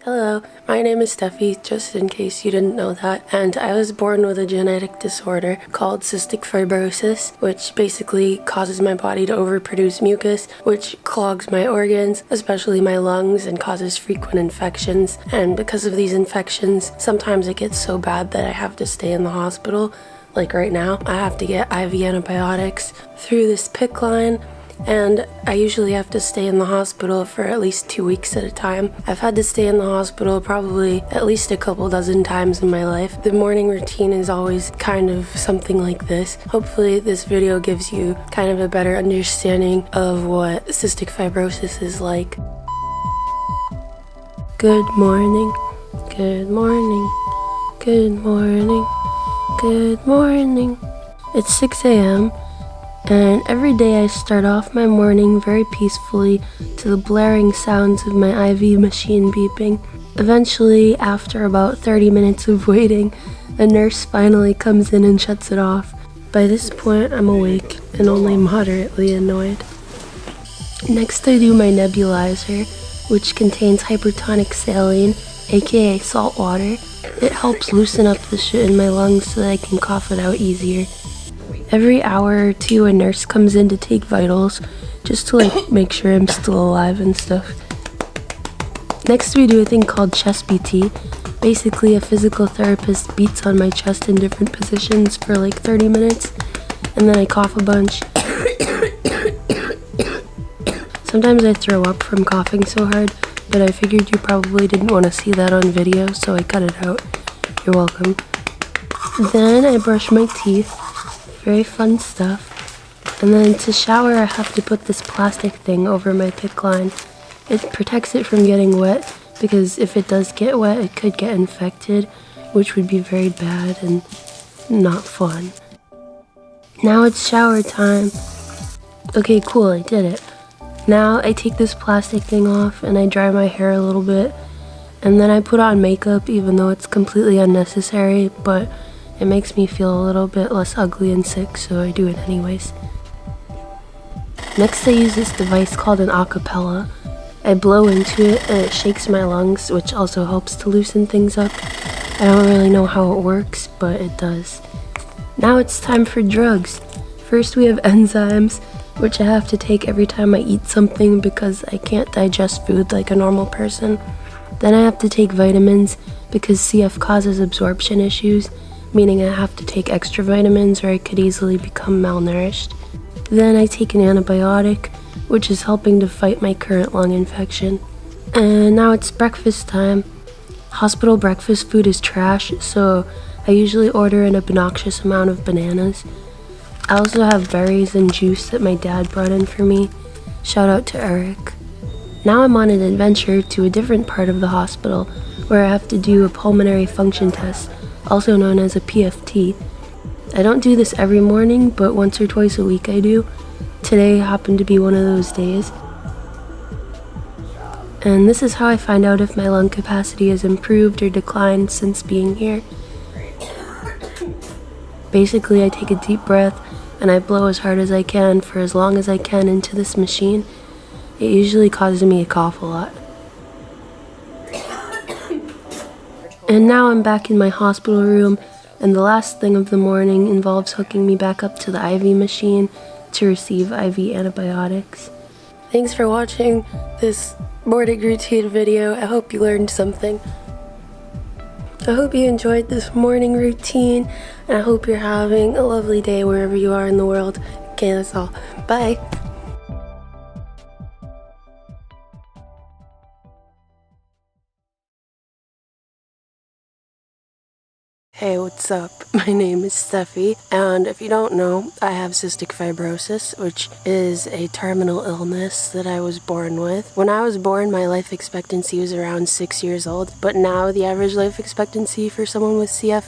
Hello, my name is Steffi, just in case you didn't know that, and I was born with a genetic disorder called cystic fibrosis, which basically causes my body to overproduce mucus, which clogs my organs, especially my lungs, and causes frequent infections. And because of these infections, sometimes it gets so bad that I have to stay in the hospital. Like right now, I have to get IV antibiotics through this PICC line, and I usually have to stay in the hospital for at least 2 weeks at a time. I've had to stay in the hospital probably at least a couple dozen times in my life. The morning routine is always kind of something like this. Hopefully this video gives you kind of a better understanding of what cystic fibrosis is like. Good morning, good morning, good morning, good morning. It's 6 a.m. and every day I start off my morning very peacefully to the blaring sounds of my IV machine beeping. Eventually, after about 30 minutes of waiting, a nurse finally comes in and shuts it off. By this point, I'm awake and only moderately annoyed. Next, I do my nebulizer, which contains hypertonic saline, aka salt water. It helps loosen up the shit in my lungs so that I can cough it out easier. Every hour or two, a nurse comes in to take vitals, just to like make sure I'm still alive and stuff. Next, we do a thing called chest BT. Basically, a physical therapist beats on my chest in different positions for like 30 minutes, and then I cough a bunch. Sometimes I throw up from coughing so hard, but I figured you probably didn't want to see that on video, so I cut it out. You're welcome. Then I brush my teeth. Very fun stuff. And then to shower, I have to put this plastic thing over my PICC line. It protects it from getting wet, because if it does get wet, it could get infected, which would be very bad and not fun. Now it's shower time. Okay, cool, I did it. Now I take this plastic thing off and I dry my hair a little bit, And then I put on makeup even though it's completely unnecessary, but it makes me feel a little bit less ugly and sick, so I do it anyways. Next I use this device called an acapella. I blow into it and it shakes my lungs, which also helps to loosen things up. I don't really know how it works, but it does. Now it's time for drugs. First we have enzymes, which I have to take every time I eat something because I can't digest food like a normal person. Then I have to take vitamins because CF causes absorption issues, meaning I have to take extra vitamins or I could easily become malnourished. Then I take an antibiotic, which is helping to fight my current lung infection. And now it's breakfast time. Hospital breakfast food is trash, so I usually order an obnoxious amount of bananas. I also have berries and juice that my dad brought in for me. Shout out to Eric. Now I'm on an adventure to a different part of the hospital where I have to do a pulmonary function test, also known as a PFT. I don't do this every morning, but once or twice a week I do. Today happened to be one of those days. And this is how I find out if my lung capacity has improved or declined since being here. Basically, I take a deep breath and I blow as hard as I can for as long as I can into this machine. It usually causes me to cough a lot. And now I'm back in my hospital room, and the last thing of the morning involves hooking me back up to the IV machine to receive IV antibiotics. Thanks for watching this morning routine video. I hope you learned something. I hope you enjoyed this morning routine, and I hope you're having a lovely day wherever you are in the world. Okay, that's all. Bye. Hey, what's up? My name is Steffi, and if you don't know, I have cystic fibrosis, which is a terminal illness that I was born with. When I was born, my life expectancy was around 6 years old, but now the average life expectancy for someone with CF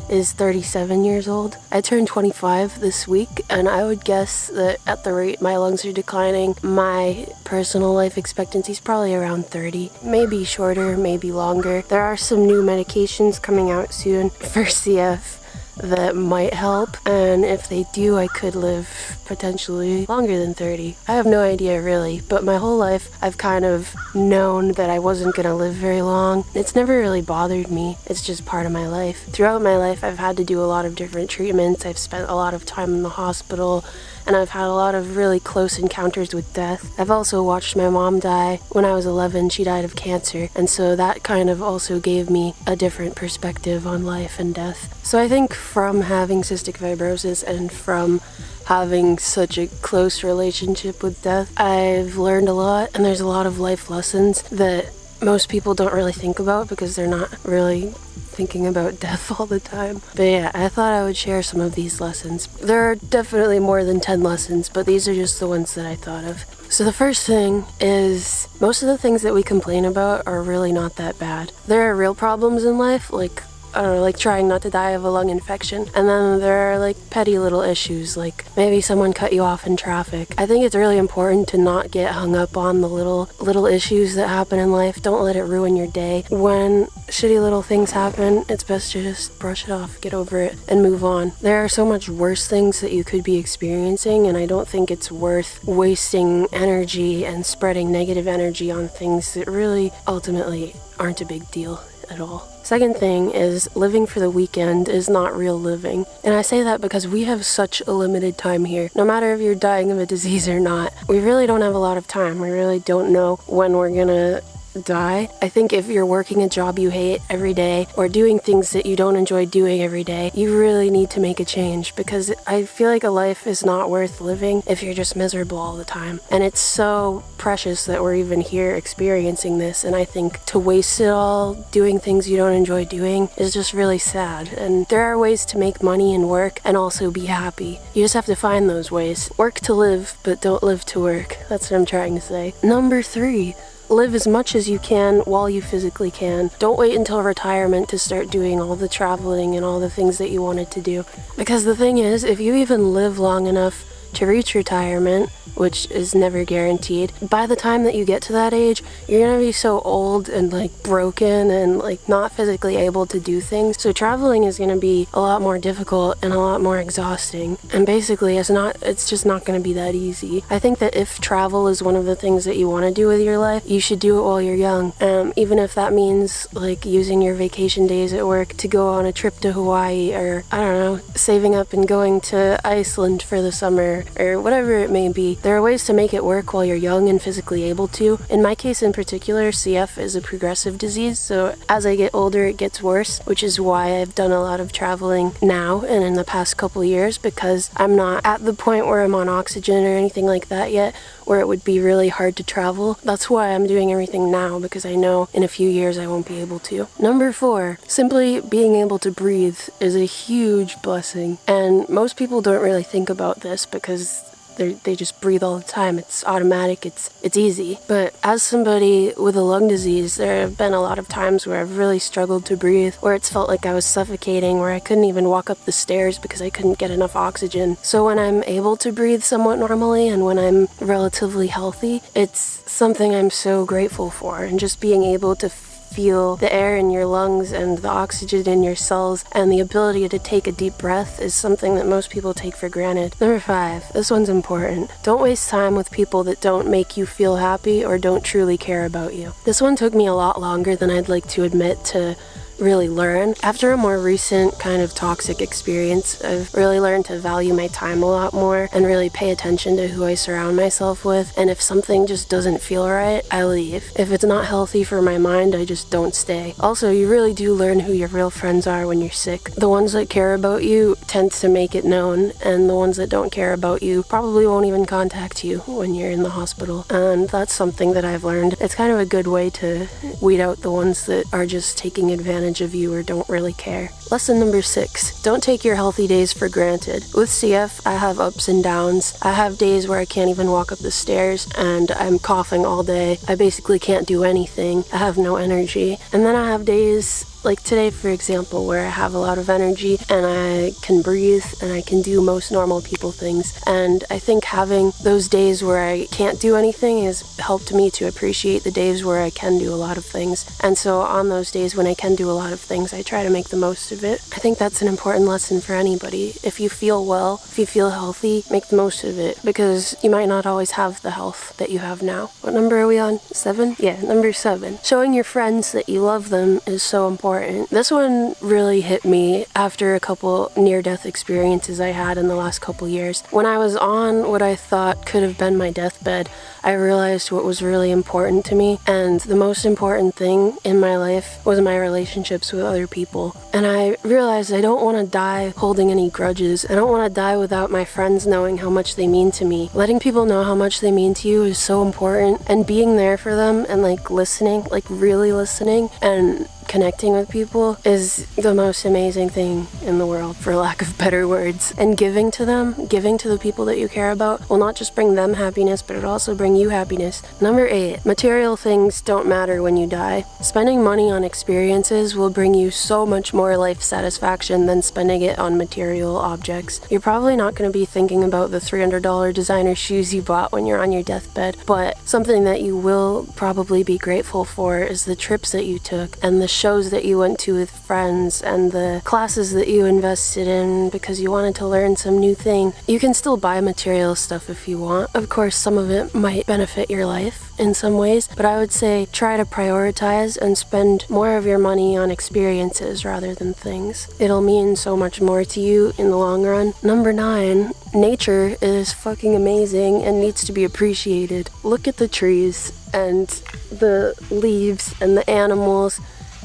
is 37 years old. I turned 25 this week, and I would guess that at the rate my lungs are declining, my personal life expectancy is probably around 30. Maybe shorter, maybe longer. There are some new medications coming out soon for CF that might help, and if they do, I could live potentially longer than 30. I have no idea really, but my whole life I've kind of known that I wasn't gonna live very long. It's never really bothered me. It's just part of my life. Throughout my life, I've had to do a lot of different treatments. I've spent a lot of time in the hospital, and I've had a lot of really close encounters with death. I've also watched my mom die. When I was 11, she died of cancer, and so that kind of also gave me a different perspective on life and death. So I think from having cystic fibrosis and from having such a close relationship with death, I've learned a lot, and there's a lot of life lessons that most people don't really think about because they're not really thinking about death all the time. But yeah, I thought I would share some of these lessons. There are definitely more than 10 lessons, but these are just the ones that I thought of. So the first thing is, most of the things that we complain about are really not that bad. There are real problems in life, like I don't know, like trying not to die of a lung infection. And then there are like petty little issues, like maybe someone cut you off in traffic. I think it's really important to not get hung up on the little issues that happen in life. Don't let it ruin your day. When shitty little things happen, it's best to just brush it off, get over it, and move on. There are so much worse things that you could be experiencing, and I don't think it's worth wasting energy and spreading negative energy on things that really ultimately aren't a big deal at all. Second thing is, living for the weekend is not real living. And I say that because we have such a limited time here. No matter if you're dying of a disease or not, we really don't have a lot of time. We really don't know when we're gonna die. I think if you're working a job you hate every day or doing things that you don't enjoy doing every day, you really need to make a change, because I feel like a life is not worth living if you're just miserable all the time. And it's so precious that we're even here experiencing this, and I think to waste it all doing things you don't enjoy doing is just really sad. And there are ways to make money and work and also be happy. You just have to find those ways. Work to live, but don't live to work. That's what I'm trying to say. Number 3. Live as much as you can while you physically can. Don't wait until retirement to start doing all the traveling and all the things that you wanted to do. Because the thing is, if you even live long enough, to reach retirement, which is never guaranteed. By the time that you get to that age, you're gonna be so old and like broken and like not physically able to do things. So traveling is gonna be a lot more difficult and a lot more exhausting. And basically it's just not gonna be that easy. I think that if travel is one of the things that you want to do with your life, you should do it while you're young. Even if that means like using your vacation days at work to go on a trip to Hawaii, or I don't know, saving up and going to Iceland for the summer, or whatever it may be. There are ways to make it work while you're young and physically able to. In my case in particular, CF is a progressive disease, so as I get older it gets worse, which is why I've done a lot of traveling now and in the past couple years, because I'm not at the point where I'm on oxygen or anything like that yet, where it would be really hard to travel. That's why I'm doing everything now, because I know in a few years I won't be able to. Number 4, simply being able to breathe is a huge blessing, and most people don't really think about this because they just breathe all the time. It's automatic, it's easy. But as somebody with a lung disease, there have been a lot of times where I've really struggled to breathe, where it's felt like I was suffocating, where I couldn't even walk up the stairs because I couldn't get enough oxygen. So when I'm able to breathe somewhat normally and when I'm relatively healthy, it's something I'm so grateful for. And just being able to feel the air in your lungs and the oxygen in your cells and the ability to take a deep breath is something that most people take for granted. Number 5, this one's important. Don't waste time with people that don't make you feel happy or don't truly care about you. This one took me a lot longer than I'd like to admit to really learn. After a more recent kind of toxic experience, I've really learned to value my time a lot more and really pay attention to who I surround myself with. And if something just doesn't feel right, I leave. If it's not healthy for my mind, I just don't stay. Also, you really do learn who your real friends are when you're sick. The ones that care about you tend to make it known, and the ones that don't care about you probably won't even contact you when you're in the hospital. And that's something that I've learned. It's kind of a good way to weed out the ones that are just taking advantage of you or don't really care. Lesson number 6, don't take your healthy days for granted. With CF, I have ups and downs. I have days where I can't even walk up the stairs and I'm coughing all day. I basically can't do anything. I have no energy. And then I have days like today, for example, where I have a lot of energy and I can breathe and I can do most normal people things. And I think having those days where I can't do anything has helped me to appreciate the days where I can do a lot of things. And so on those days when I can do a lot of things, I try to make the most of it. I think that's an important lesson for anybody. If you feel well, if you feel healthy, make the most of it, because you might not always have the health that you have now. What number are we on? 7? Yeah, number 7. Showing your friends that you love them is so important. This one really hit me after a couple near-death experiences I had in the last couple years. When I was on what I thought could have been my deathbed, I realized what was really important to me, and the most important thing in my life was my relationships with other people. And I realized I don't want to die holding any grudges. I don't want to die without my friends knowing how much they mean to me. Letting people know how much they mean to you is so important, and being there for them and like listening, like really listening and connecting with people is the most amazing thing in the world, for lack of better words. And giving to them, giving to the people that you care about, will not just bring them happiness, but it also bring you happiness. Number 8, material things don't matter when you die. Spending money on experiences will bring you so much more life satisfaction than spending it on material objects. You're probably not going to be thinking about the $300 designer shoes you bought when you're on your deathbed, but something that you will probably be grateful for is the trips that you took and the shows that you went to with friends and the classes that you invested in because you wanted to learn some new thing. You can still buy material stuff if you want. Of course, some of it might benefit your life in some ways, but I would say try to prioritize and spend more of your money on experiences rather than things. It'll mean so much more to you in the long run. Number 9, nature is fucking amazing and needs to be appreciated. Look at the trees and the leaves and the animals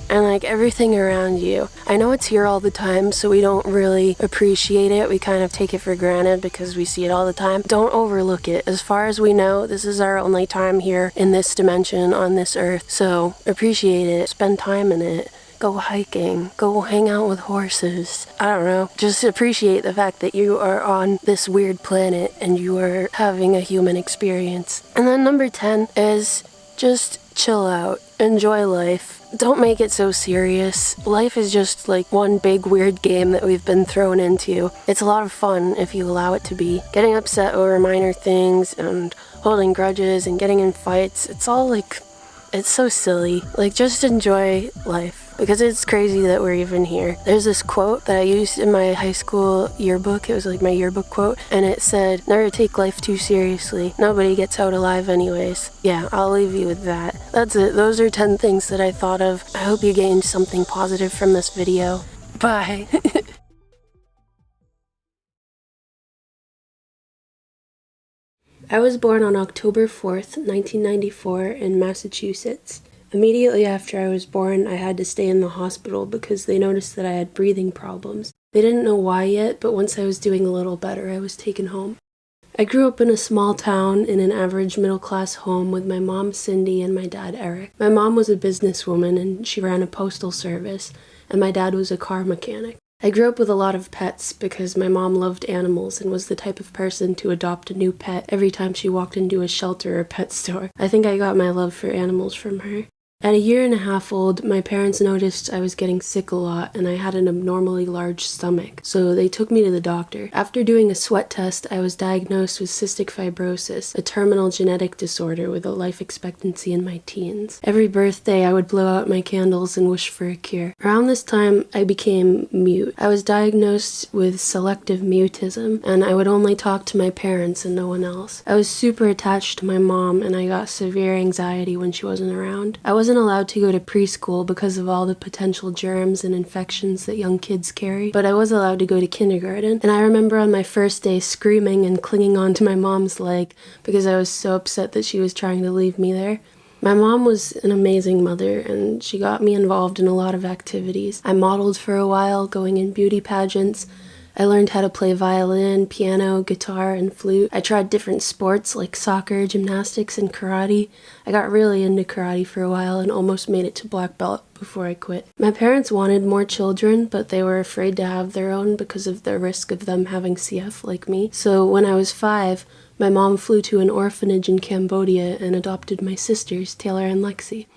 and like everything around you. I know it's here all the time, so we don't really appreciate it. We kind of take it for granted because we see it all the time. Don't overlook it. As far as we know, this is our only time here in this dimension on this earth. So appreciate it. Spend time in it. Go hiking. Go hang out with horses. I don't know. Just appreciate the fact that you are on this weird planet and you are having a human experience. And then number 10 is Just chill out. Enjoy life. Don't make it so serious. Life is just like one big weird game that we've been thrown into. It's a lot of fun if you allow it to be. Getting upset over minor things and holding grudges and getting in fights, it's all like, it's so silly. Like, just enjoy life. Because it's crazy that we're even here. There's this quote that I used in my high school yearbook. It was like my yearbook quote. And it said, never take life too seriously. Nobody gets out alive anyways. Yeah, I'll leave you with that. That's it. Those are 10 things that I thought of. I hope you gained something positive from this video. Bye. I was born on October 4th, 1994 in Massachusetts. Immediately after I was born, I had to stay in the hospital because they noticed that I had breathing problems. They didn't know why yet, but once I was doing a little better, I was taken home. I grew up in a small town in an average middle-class home with my mom, Cindy, and my dad, Eric. My mom was a businesswoman and she ran a postal service, and my dad was a car mechanic. I grew up with a lot of pets because my mom loved animals and was the type of person to adopt a new pet every time she walked into a shelter or pet store. I think I got my love for animals from her. At a 1.5 years old, my parents noticed I was getting sick a lot and I had an abnormally large stomach, so they took me to the doctor. After doing a sweat test, I was diagnosed with cystic fibrosis, a terminal genetic disorder with a life expectancy in my teens. Every birthday, I would blow out my candles and wish for a cure. Around this time, I became mute. I was diagnosed with selective mutism, and I would only talk to my parents and no one else. I was super attached to my mom, and I got severe anxiety when she wasn't around. I wasn't allowed to go to preschool because of all the potential germs and infections that young kids carry, but I was allowed to go to kindergarten, and I remember on my first day screaming and clinging onto my mom's leg because I was so upset that she was trying to leave me there. My mom was an amazing mother, and she got me involved in a lot of activities. I modeled for a while, going in beauty pageants. I learned how to play violin, piano, guitar, and flute. I tried different sports like soccer, gymnastics, and karate. I got really into karate for a while and almost made it to black belt before I quit. My parents wanted more children, but they were afraid to have their own because of the risk of them having CF like me. So when I was 5, my mom flew to an orphanage in Cambodia and adopted my sisters, Taylor and Lexi.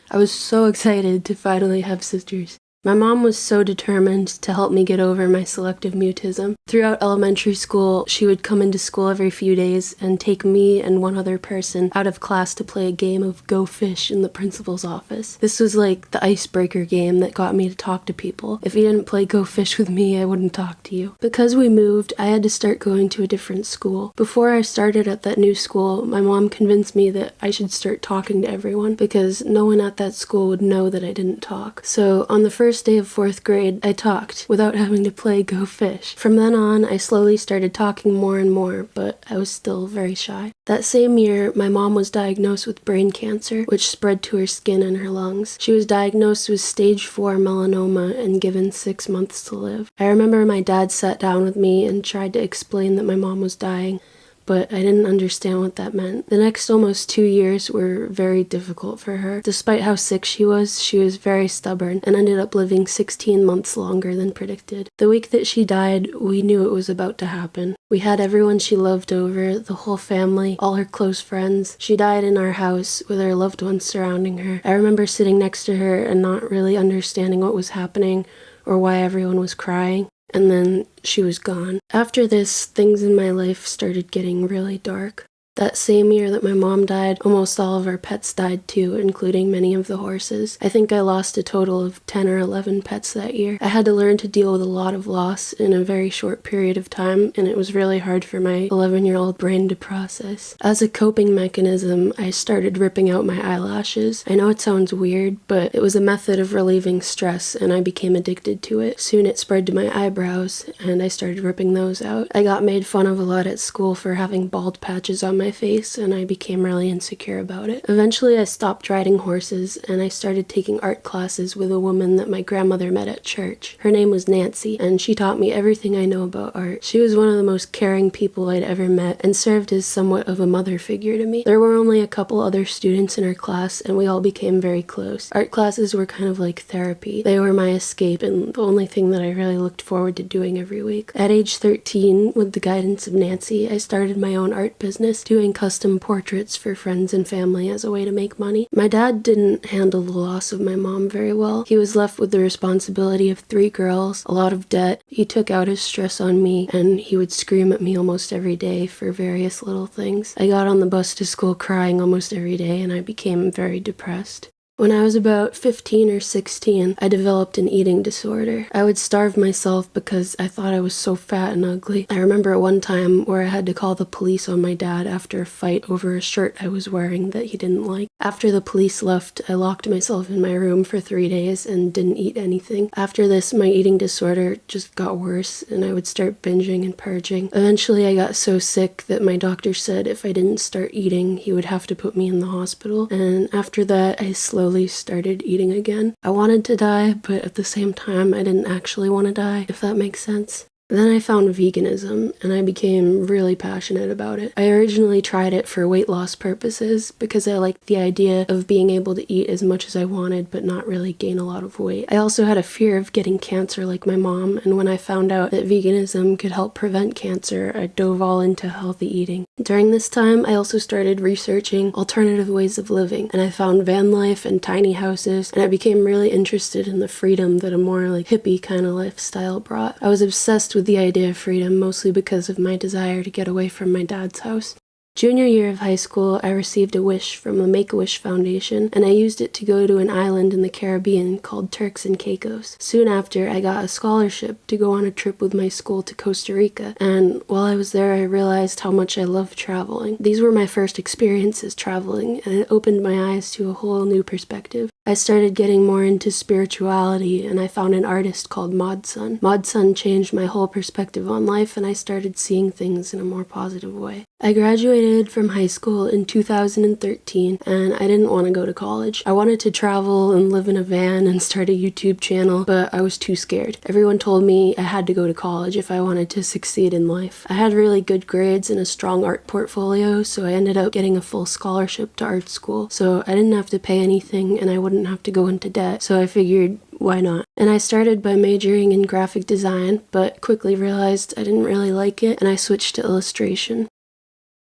I was so excited to finally have sisters. My mom was so determined to help me get over my selective mutism. Throughout elementary school, she would come into school every few days and take me and one other person out of class to play a game of Go Fish in the principal's office. This was like the icebreaker game that got me to talk to people. If you didn't play Go Fish with me, I wouldn't talk to you. Because we moved, I had to start going to a different school. Before I started at that new school, my mom convinced me that I should start talking to everyone because no one at that school would know that I didn't talk. So on the first day of 4th grade, I talked without having to play Go Fish. From then on, I slowly started talking more and more, but I was still very shy. That same year, my mom was diagnosed with brain cancer, which spread to her skin and her lungs. She was diagnosed with stage 4 melanoma and given 6 months to live. I remember my dad sat down with me and tried to explain that my mom was dying, but I didn't understand what that meant. The next almost 2 years were very difficult for her. Despite how sick she was very stubborn and ended up living 16 months longer than predicted. The week that she died, we knew it was about to happen. We had everyone she loved over, the whole family, all her close friends. She died in our house with her loved ones surrounding her. I remember sitting next to her and not really understanding what was happening or why everyone was crying. And then she was gone. After this, things in my life started getting really dark. That same year that my mom died, almost all of our pets died too, including many of the horses. I think I lost a total of 10 or 11 pets that year. I had to learn to deal with a lot of loss in a very short period of time, and it was really hard for my 11-year-old brain to process. As a coping mechanism, I started ripping out my eyelashes. I know it sounds weird, but it was a method of relieving stress, and I became addicted to it. Soon it spread to my eyebrows, and I started ripping those out. I got made fun of a lot at school for having bald patches on my face, and I became really insecure about it. Eventually I stopped riding horses and I started taking art classes with a woman that my grandmother met at church. Her name was Nancy, and she taught me everything I know about art. She was one of the most caring people I'd ever met and served as somewhat of a mother figure to me. There were only a couple other students in her class and we all became very close. Art classes were kind of like therapy. They were my escape and the only thing that I really looked forward to doing every week. At age 13, with the guidance of Nancy, I started my own art business doing custom portraits for friends and family as a way to make money. My dad didn't handle the loss of my mom very well. He was left with the responsibility of 3 girls, a lot of debt. He took out his stress on me, and he would scream at me almost every day for various little things. I got on the bus to school crying almost every day, and I became very depressed. When I was about 15 or 16, I developed an eating disorder. I would starve myself because I thought I was so fat and ugly. I remember one time where I had to call the police on my dad after a fight over a shirt I was wearing that he didn't like. After the police left, I locked myself in my room for 3 days and didn't eat anything. After this, my eating disorder just got worse, and I would start binging and purging. Eventually, I got so sick that my doctor said if I didn't start eating, he would have to put me in the hospital. And after that, I slowly started eating again. I wanted to die, but at the same time, I didn't actually want to die, if that makes sense. Then I found veganism, and I became really passionate about it. I originally tried it for weight loss purposes because I liked the idea of being able to eat as much as I wanted but not really gain a lot of weight. I also had a fear of getting cancer like my mom, and when I found out that veganism could help prevent cancer, I dove all into healthy eating. During this time, I also started researching alternative ways of living, and I found van life and tiny houses, and I became really interested in the freedom that a more hippie kind of lifestyle brought. I was obsessed with the idea of freedom, mostly because of my desire to get away from my dad's house. Junior year of high school, I received a wish from the Make-A-Wish Foundation, and I used it to go to an island in the Caribbean called Turks and Caicos. Soon after, I got a scholarship to go on a trip with my school to Costa Rica, and while I was there, I realized how much I loved traveling. These were my first experiences traveling, and it opened my eyes to a whole new perspective. I started getting more into spirituality, and I found an artist called Mod Sun. Mod Sun changed my whole perspective on life, and I started seeing things in a more positive way. I graduated from high school in 2013, and I didn't want to go to college. I wanted to travel and live in a van and start a YouTube channel, but I was too scared. Everyone told me I had to go to college if I wanted to succeed in life. I had really good grades and a strong art portfolio, so I ended up getting a full scholarship to art school, so I didn't have to pay anything and I wouldn't have to go into debt, so I figured, why not? And I started by majoring in graphic design, but quickly realized I didn't really like it, and I switched to illustration.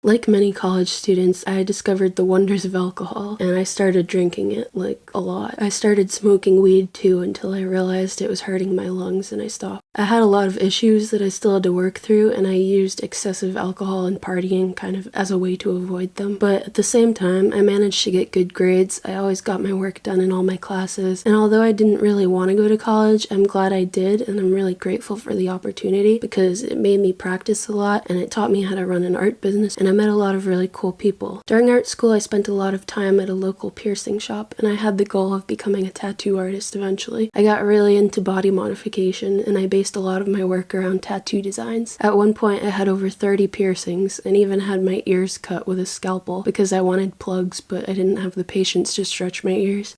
Like many college students, I discovered the wonders of alcohol, and I started drinking it, a lot. I started smoking weed too until I realized it was hurting my lungs, and I stopped. I had a lot of issues that I still had to work through, and I used excessive alcohol and partying kind of as a way to avoid them. But at the same time, I managed to get good grades. I always got my work done in all my classes, and although I didn't really want to go to college, I'm glad I did, and I'm really grateful for the opportunity because it made me practice a lot, and it taught me how to run an art business, and I met a lot of really cool people. During art school, I spent a lot of time at a local piercing shop, and I had the goal of becoming a tattoo artist eventually. I got really into body modification, and I based a lot of my work around tattoo designs. At one point, I had over 30 piercings, and even had my ears cut with a scalpel because I wanted plugs, but I didn't have the patience to stretch my ears.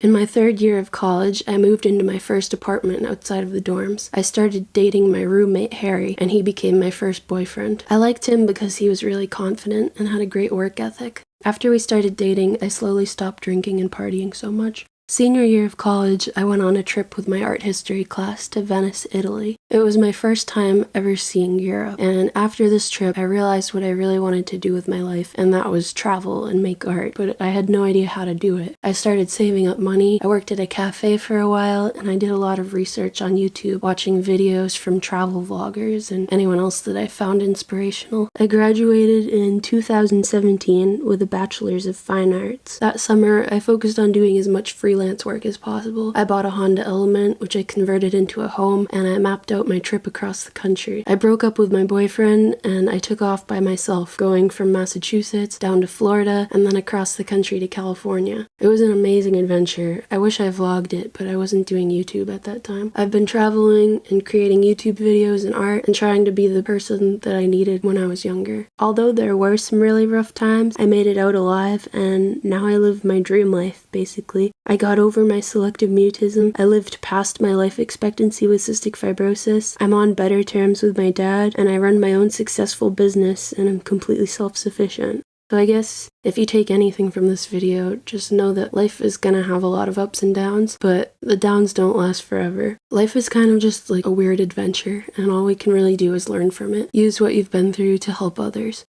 In my 3rd year of college, I moved into my first apartment outside of the dorms. I started dating my roommate, Harry, and he became my first boyfriend. I liked him because he was really confident and had a great work ethic. After we started dating, I slowly stopped drinking and partying so much. Senior year of college, I went on a trip with my art history class to Venice, Italy. It was my first time ever seeing Europe, and after this trip, I realized what I really wanted to do with my life, and that was travel and make art, but I had no idea how to do it. I started saving up money, I worked at a cafe for a while, and I did a lot of research on YouTube, watching videos from travel vloggers and anyone else that I found inspirational. I graduated in 2017 with a Bachelor's of Fine Arts. That summer, I focused on doing as much freelance work as possible. I bought a Honda Element, which I converted into a home, and I mapped out my trip across the country. I broke up with my boyfriend, and I took off by myself, going from Massachusetts down to Florida, and then across the country to California. It was an amazing adventure. I wish I vlogged it, but I wasn't doing YouTube at that time. I've been traveling and creating YouTube videos and art, and trying to be the person that I needed when I was younger. Although there were some really rough times, I made it out alive, and now I live my dream life, basically. I got over my selective mutism. I lived past my life expectancy with cystic fibrosis. I'm on better terms with my dad, and I run my own successful business, and I'm completely self-sufficient. So I guess if you take anything from this video, just know that life is gonna have a lot of ups and downs, but the downs don't last forever. Life is kind of just like a weird adventure, and all we can really do is learn from it. Use what you've been through to help others.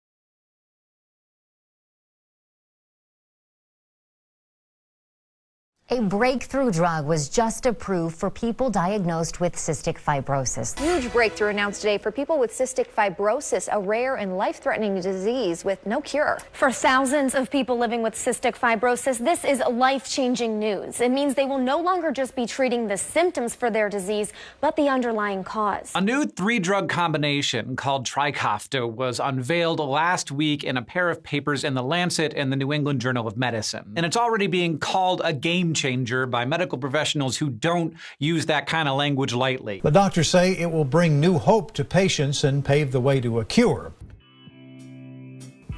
A breakthrough drug was just approved for people diagnosed with cystic fibrosis. Huge breakthrough announced today for people with cystic fibrosis, a rare and life-threatening disease with no cure. For thousands of people living with cystic fibrosis, this is life-changing news. It means they will no longer just be treating the symptoms for their disease, but the underlying cause. A new 3-drug combination called Trikafta was unveiled last week in a pair of papers in The Lancet and the New England Journal of Medicine. And it's already being called a game changer by medical professionals who don't use that kind of language lightly. The doctors say it will bring new hope to patients and pave the way to a cure.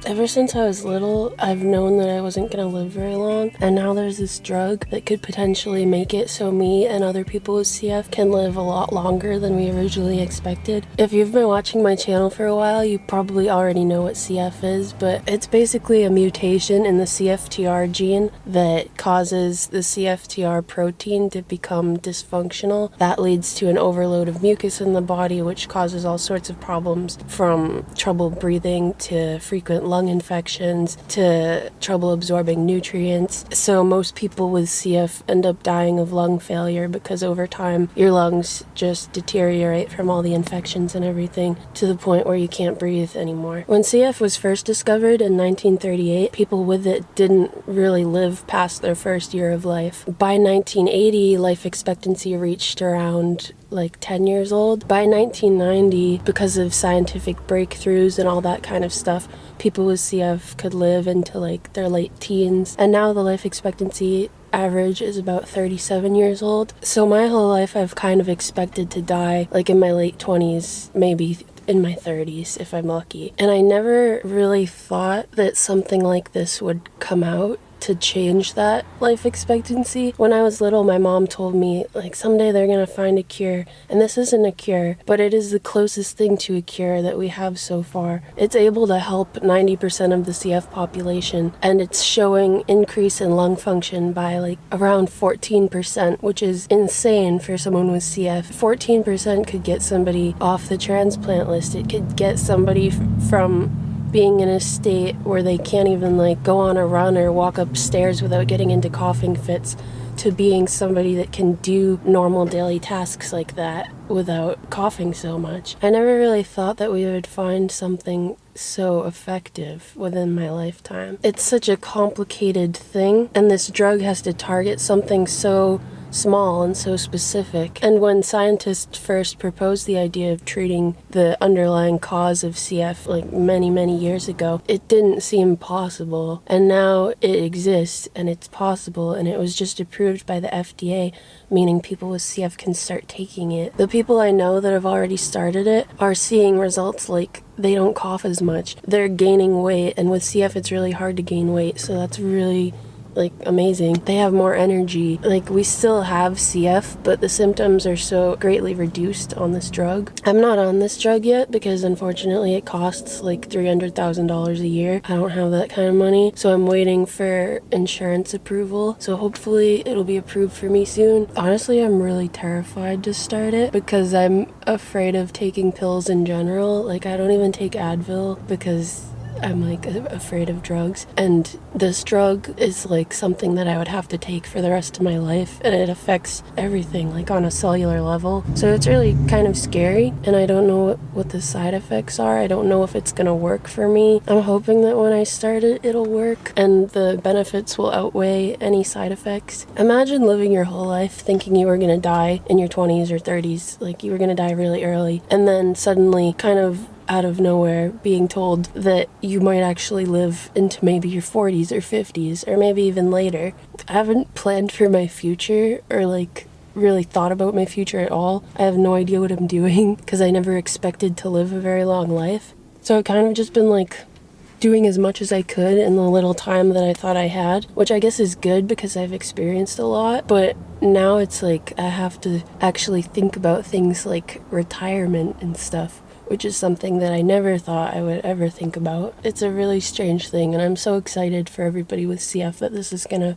Ever since I was little, I've known that I wasn't going to live very long, and now there's this drug that could potentially make it so me and other people with CF can live a lot longer than we originally expected. If you've been watching my channel for a while, you probably already know what CF is, but it's basically a mutation in the CFTR gene that causes the CFTR protein to become dysfunctional. That leads to an overload of mucus in the body, which causes all sorts of problems, from trouble breathing to frequent lung infections to trouble absorbing nutrients. So most people with CF end up dying of lung failure because over time your lungs just deteriorate from all the infections and everything to the point where you can't breathe anymore. When CF was first discovered in 1938, people with it didn't really live past their first year of life. By 1980, life expectancy reached around 10 years old. By 1990, because of scientific breakthroughs and all that kind of stuff, people with CF could live into their late teens. And now the life expectancy average is about 37 years old. So my whole life I've kind of expected to die in my late 20s, maybe in my 30s if I'm lucky. And I never really thought that something like this would come out to change that life expectancy. When I was little, my mom told me, someday they're gonna find a cure, and this isn't a cure, but it is the closest thing to a cure that we have so far. It's able to help 90% of the CF population, and it's showing increase in lung function by around 14%, which is insane for someone with CF. 14% could get somebody off the transplant list. It could get somebody from being in a state where they can't even go on a run or walk upstairs without getting into coughing fits to being somebody that can do normal daily tasks like that without coughing so much. I never really thought that we would find something so effective within my lifetime. It's such a complicated thing, and this drug has to target something so small and so specific. And when scientists first proposed the idea of treating the underlying cause of CF many years ago, it didn't seem possible. And now it exists and it's possible, and it was just approved by the FDA, meaning people with CF can start taking it. The people I know that have already started it are seeing results they don't cough as much. They're gaining weight, and with CF it's really hard to gain weight, so that's really amazing. They have more energy. We still have CF, but the symptoms are so greatly reduced on this drug. I'm not on this drug yet because unfortunately it costs $300,000 a year. I don't have that kind of money, so I'm waiting for insurance approval. So hopefully it'll be approved for me soon. Honestly, I'm really terrified to start it because I'm afraid of taking pills in general. I don't even take Advil because I'm afraid of drugs, and this drug is something that I would have to take for the rest of my life, and it affects everything on a cellular level. So it's really kind of scary, and I don't know what the side effects are. I don't know if it's gonna work for me. I'm hoping that when I start it, it'll work and the benefits will outweigh any side effects. Imagine living your whole life thinking you were gonna die in your 20s or 30s, you were gonna die really early, and then suddenly kind of out of nowhere being told that you might actually live into maybe your 40s or 50s or maybe even later. I haven't planned for my future or really thought about my future at all. I have no idea what I'm doing because I never expected to live a very long life. So I've kind of just been doing as much as I could in the little time that I thought I had, which I guess is good because I've experienced a lot, but now it's I have to actually think about things like retirement and stuff, which is something that I never thought I would ever think about. It's a really strange thing, and I'm so excited for everybody with CF that this is gonna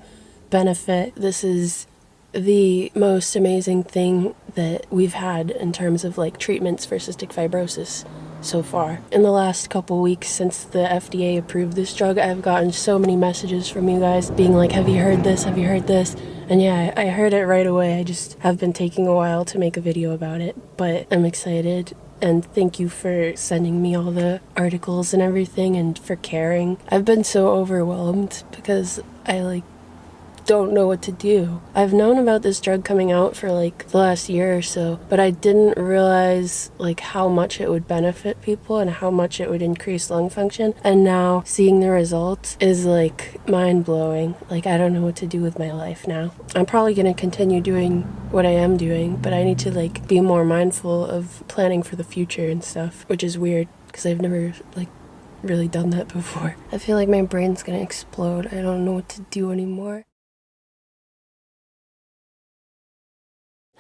benefit. This is the most amazing thing that we've had in terms of treatments for cystic fibrosis. so far. In the last couple weeks since the FDA approved this drug, I've gotten so many messages from you guys being like, have you heard this? Have you heard this? And yeah, I heard it right away. I just have been taking a while to make a video about it, but I'm excited. And thank you for sending me all the articles and everything and for caring. I've been so overwhelmed because I don't know what to do. I've known about this drug coming out for the last year or so, but I didn't realize how much it would benefit people and how much it would increase lung function. And now seeing the results is mind-blowing. I don't know what to do with my life now. I'm probably going to continue doing what I am doing, but I need to be more mindful of planning for the future and stuff, which is weird because I've never really done that before. I feel like my brain's going to explode. I don't know what to do anymore.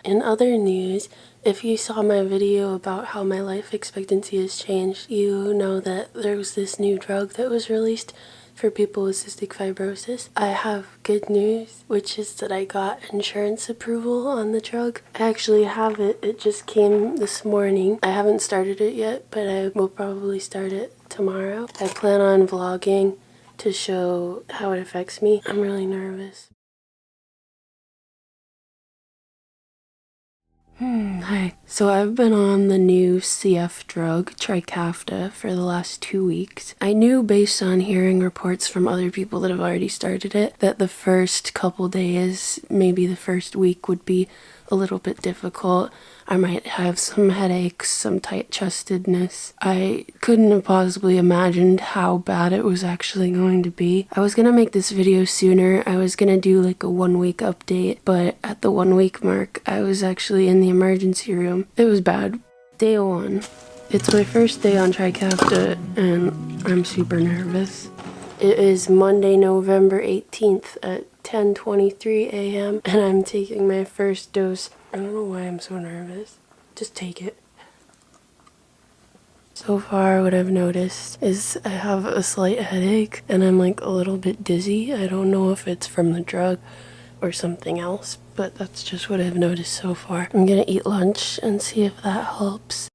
In other news, if you saw my video about how my life expectancy has changed, you know that there was this new drug that was released for people with cystic fibrosis. I have good news, which is that I got insurance approval on the drug. I actually have it. It just came this morning. I haven't started it yet, but I will probably start it tomorrow. I plan on vlogging to show how it affects me. I'm really nervous. Hi. So I've been on the new CF drug, Trikafta, for the last 2 weeks. I knew based on hearing reports from other people that have already started it, that the first couple days, maybe the first week, would be a little bit difficult. I might have some headaches, some tight-chestedness. I couldn't have possibly imagined how bad it was actually going to be. I was gonna make this video sooner. I was gonna do a 1-week update, but at the 1-week mark, I was actually in the emergency room. It was bad. Day 1. It's my first day on Trikafta, and I'm super nervous. It is Monday, November 18th at 10:23 a.m. and I'm taking my first dose. I don't know why I'm so nervous. Just take it. So far, what I've noticed is I have a slight headache and I'm a little bit dizzy. I don't know if it's from the drug or something else, but that's just what I've noticed so far. I'm gonna eat lunch and see if that helps.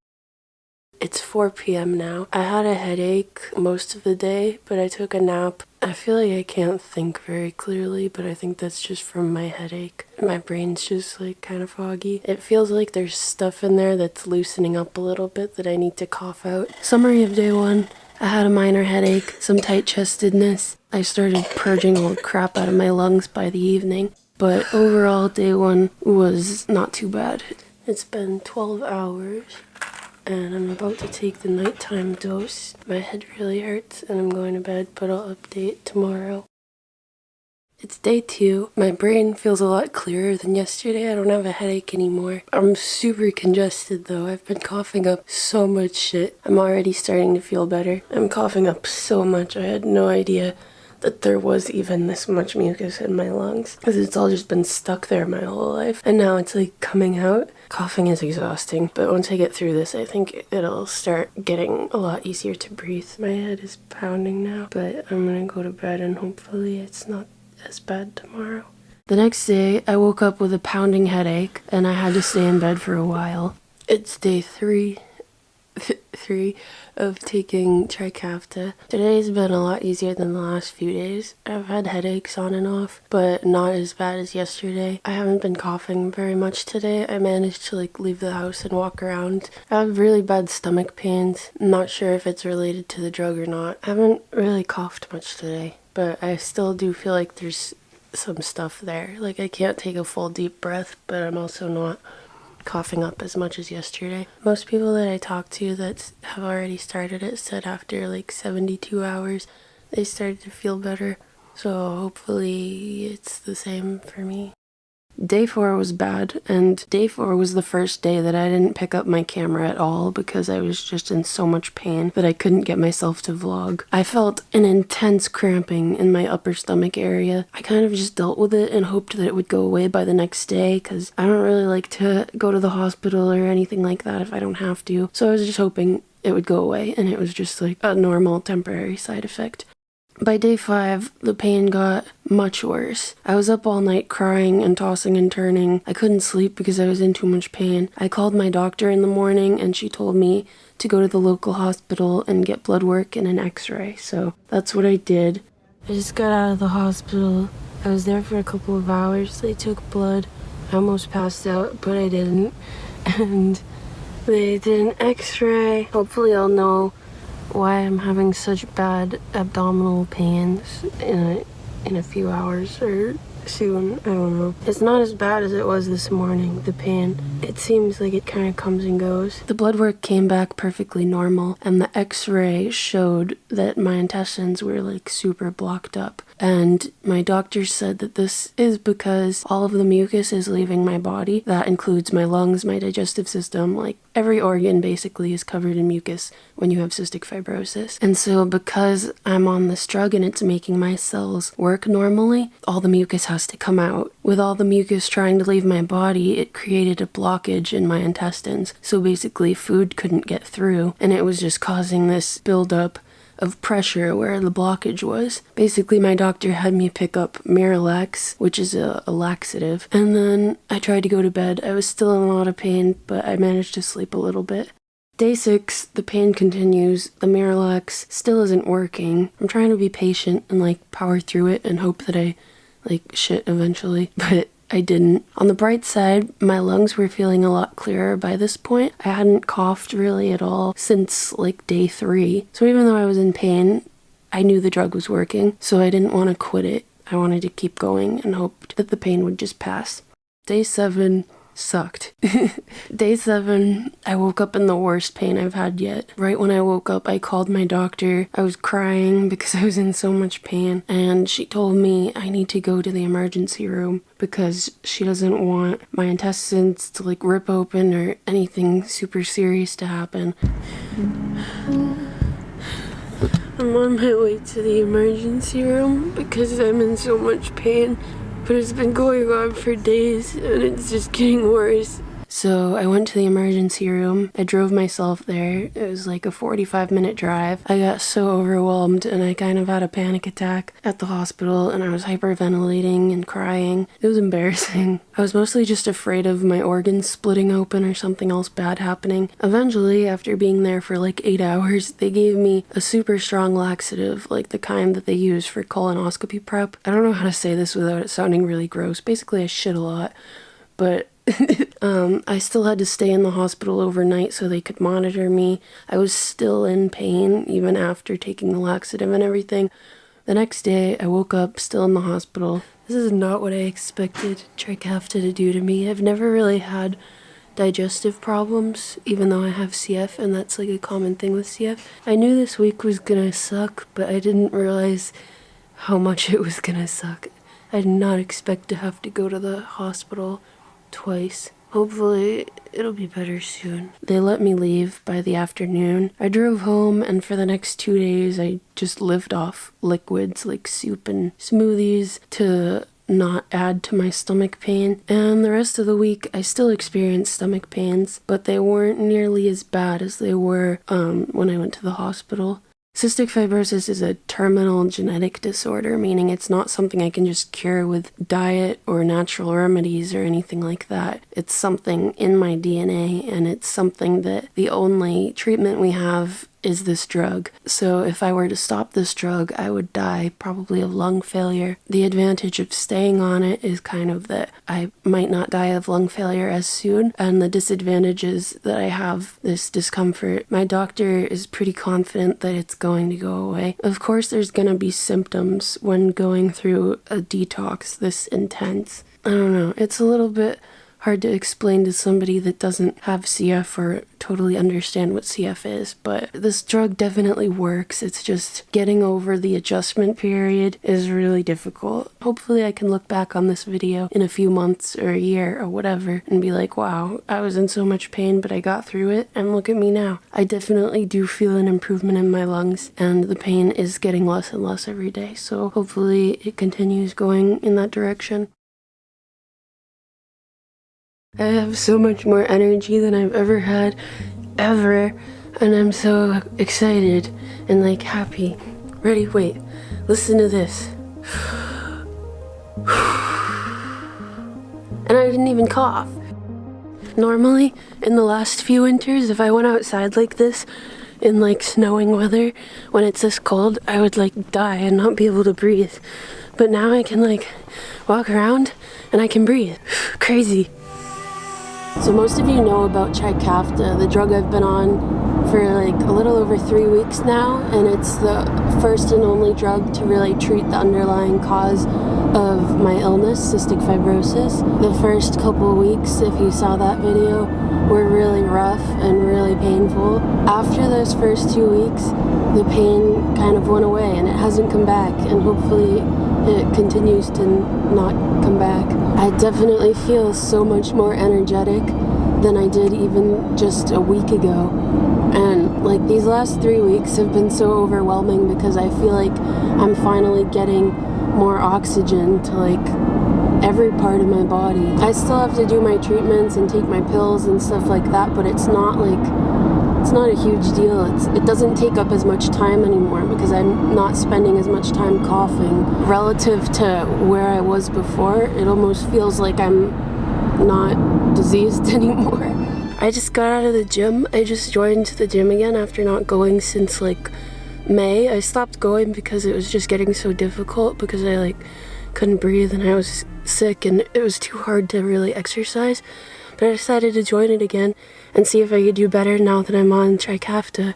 It's 4 p.m. now. I had a headache most of the day, but I took a nap. I feel like I can't think very clearly, but I think that's just from my headache. My brain's just kind of foggy. It feels like there's stuff in there that's loosening up a little bit that I need to cough out. Summary of day 1. I had a minor headache, some tight-chestedness. I started purging all the crap out of my lungs by the evening, but overall day 1 was not too bad. It's been 12 hours. And I'm about to take the nighttime dose. My head really hurts and I'm going to bed, but I'll update tomorrow. It's day 2. My brain feels a lot clearer than yesterday. I don't have a headache anymore. I'm super congested though. I've been coughing up so much shit. I'm already starting to feel better. I'm coughing up so much. I had no idea that there was even this much mucus in my lungs because it's all just been stuck there my whole life. And now it's coming out. Coughing is exhausting, but once I get through this, I think it'll start getting a lot easier to breathe. My head is pounding now, but I'm gonna go to bed and hopefully it's not as bad tomorrow. The next day, I woke up with a pounding headache and I had to stay in bed for a while. It's day 3 of taking Trikafta. Today's been a lot easier than the last few days. I've had headaches on and off, but not as bad as yesterday. I haven't been coughing very much today. I managed to leave the house and walk around. I have really bad stomach pains. I'm not sure if it's related to the drug or not. I haven't really coughed much today, but I still do feel like there's some stuff there. I can't take a full deep breath, but I'm also not coughing up as much as yesterday. Most people that I talked to that have already started it said after 72 hours they started to feel better. So hopefully it's the same for me. Day 4 was bad, and day 4 was the first day that I didn't pick up my camera at all because I was just in so much pain that I couldn't get myself to vlog. I felt an intense cramping in my upper stomach area. I kind of just dealt with it and hoped that it would go away by the next day because I don't really like to go to the hospital or anything like that if I don't have to. So I was just hoping it would go away and it was just a normal temporary side effect. By day 5, the pain got much worse. I was up all night crying and tossing and turning. I couldn't sleep because I was in too much pain. I called my doctor in the morning and she told me to go to the local hospital and get blood work and an x-ray. So that's what I did. I just got out of the hospital. I was there for a couple of hours. They took blood. I almost passed out, but I didn't. And they did an x-ray. Hopefully I'll know why I'm having such bad abdominal pains in a few hours or soon. I don't know. It's not as bad as it was this morning, the pain. It seems like it kind of comes and goes. The blood work came back perfectly normal, and the x-ray showed that my intestines were like super blocked up. And my doctor said that this is because all of the mucus is leaving my body. That includes my lungs, my digestive system, like every organ basically is covered in mucus when you have cystic fibrosis. And so because I'm on this drug and it's making my cells work normally, all the mucus has to come out. With all the mucus trying to leave my body, it created a blockage in my intestines. So basically food couldn't get through, and it was just causing this buildup of pressure where the blockage was. Basically, my doctor had me pick up Miralax, which is a laxative, and then I tried to go to bed. I was still in a lot of pain, but I managed to sleep a little bit. Day 6, the pain continues. The Miralax still isn't working. I'm trying to be patient and like power through it and hope that I like shit eventually, but I didn't. On the bright side, my lungs were feeling a lot clearer by this point. I hadn't coughed really at all since like day 3. So even though I was in pain, I knew the drug was working, so I didn't want to quit it. I wanted to keep going and hoped that the pain would just pass. Day 7 sucked. Day 7, I woke up in the worst pain I've had yet. Right when I woke up, I called my doctor. I was crying because I was in so much pain, and she told me I need to go to the emergency room because she doesn't want my intestines to like rip open or anything super serious to happen. I'm on my way to the emergency room because I'm in so much pain. But it's been going on for days, and it's just getting worse. So I went to the emergency room. I drove myself there. It was like a 45-minute drive. I got so overwhelmed, and I kind of had a panic attack at the hospital, and I was hyperventilating and crying. It was embarrassing. I was mostly just afraid of my organs splitting open or something else bad happening. Eventually, after being there for like 8 hours, they gave me a super strong laxative, like the kind that they use for colonoscopy prep. I don't know how to say this without it sounding really gross. Basically, I shit a lot, but I still had to stay in the hospital overnight so they could monitor me. I was still in pain even after taking the laxative and everything. The next day, I woke up still in the hospital. This is not what I expected Trikafta to do to me. I've never really had digestive problems, even though I have CF, and that's like a common thing with CF. I knew this week was gonna suck, but I didn't realize how much it was gonna suck. I did not expect to have to go to the hospital twice. Hopefully it'll be better soon. They let me leave by the afternoon. I drove home, and for the next 2 days I just lived off liquids like soup and smoothies to not add to my stomach pain. And the rest of the week I still experienced stomach pains, but they weren't nearly as bad as they were when I went to the hospital. Cystic fibrosis is a terminal genetic disorder, meaning it's not something I can just cure with diet or natural remedies or anything like that. It's something in my DNA, and it's something that the only treatment we have is this drug. So if I were to stop this drug, I would die probably of lung failure. The advantage of staying on it is kind of that I might not die of lung failure as soon, and the disadvantage is that I have this discomfort. My doctor is pretty confident that it's going to go away. Of course, there's gonna be symptoms when going through a detox this intense. I don't know, it's a little bit hard to explain to somebody that doesn't have CF or totally understand what CF is, but this drug definitely works. It's just getting over the adjustment period is really difficult. Hopefully I can look back on this video in a few months or a year or whatever and be like, wow, I was in so much pain, but I got through it, and look at me now. I definitely do feel an improvement in my lungs, and the pain is getting less and less every day, so hopefully it continues going in that direction. I have so much more energy than I've ever had, ever, and I'm so excited and like happy. Ready? Wait. Listen to this. And I didn't even cough. Normally, in the last few winters, if I went outside like this, in like snowing weather, when it's this cold, I would like die and not be able to breathe. But now I can like walk around and I can breathe. Crazy. So most of you know about Trikafta, the drug I've been on for like a little over 3 weeks now, and it's the first and only drug to really treat the underlying cause of my illness, cystic fibrosis. The first couple of weeks, if you saw that video, were really rough and really painful. After those first 2 weeks, the pain kind of went away and it hasn't come back, and hopefully it continues to not come back. I definitely feel so much more energetic than I did even just a week ago. And like these last 3 weeks have been so overwhelming because I feel like I'm finally getting more oxygen to like every part of my body. I still have to do my treatments and take my pills and stuff like that, but it's not a huge deal. It doesn't take up as much time anymore because I'm not spending as much time coughing. Relative to where I was before, it almost feels like I'm not diseased anymore. I just got out of the gym. I just joined the gym again after not going since like May. I stopped going because it was just getting so difficult because I like couldn't breathe and I was sick and it was too hard to really exercise. But I decided to join it again and see if I could do better now that I'm on Trikafta.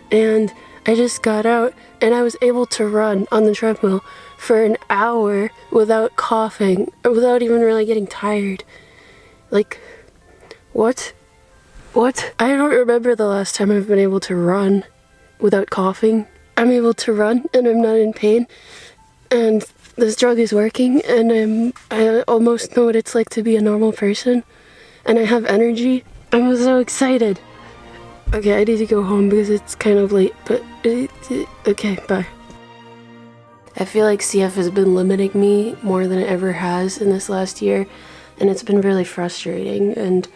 And I just got out and I was able to run on the treadmill for an hour without coughing or without even really getting tired. Like, what? I don't remember the last time I've been able to run without coughing. I'm able to run and I'm not in pain. And this drug is working and I almost know what it's like to be a normal person. And I have energy. I'm so excited. Okay, I need to go home because it's kind of late, but okay, bye. I feel like CF has been limiting me more than it ever has in this last year, and it's been really frustrating, and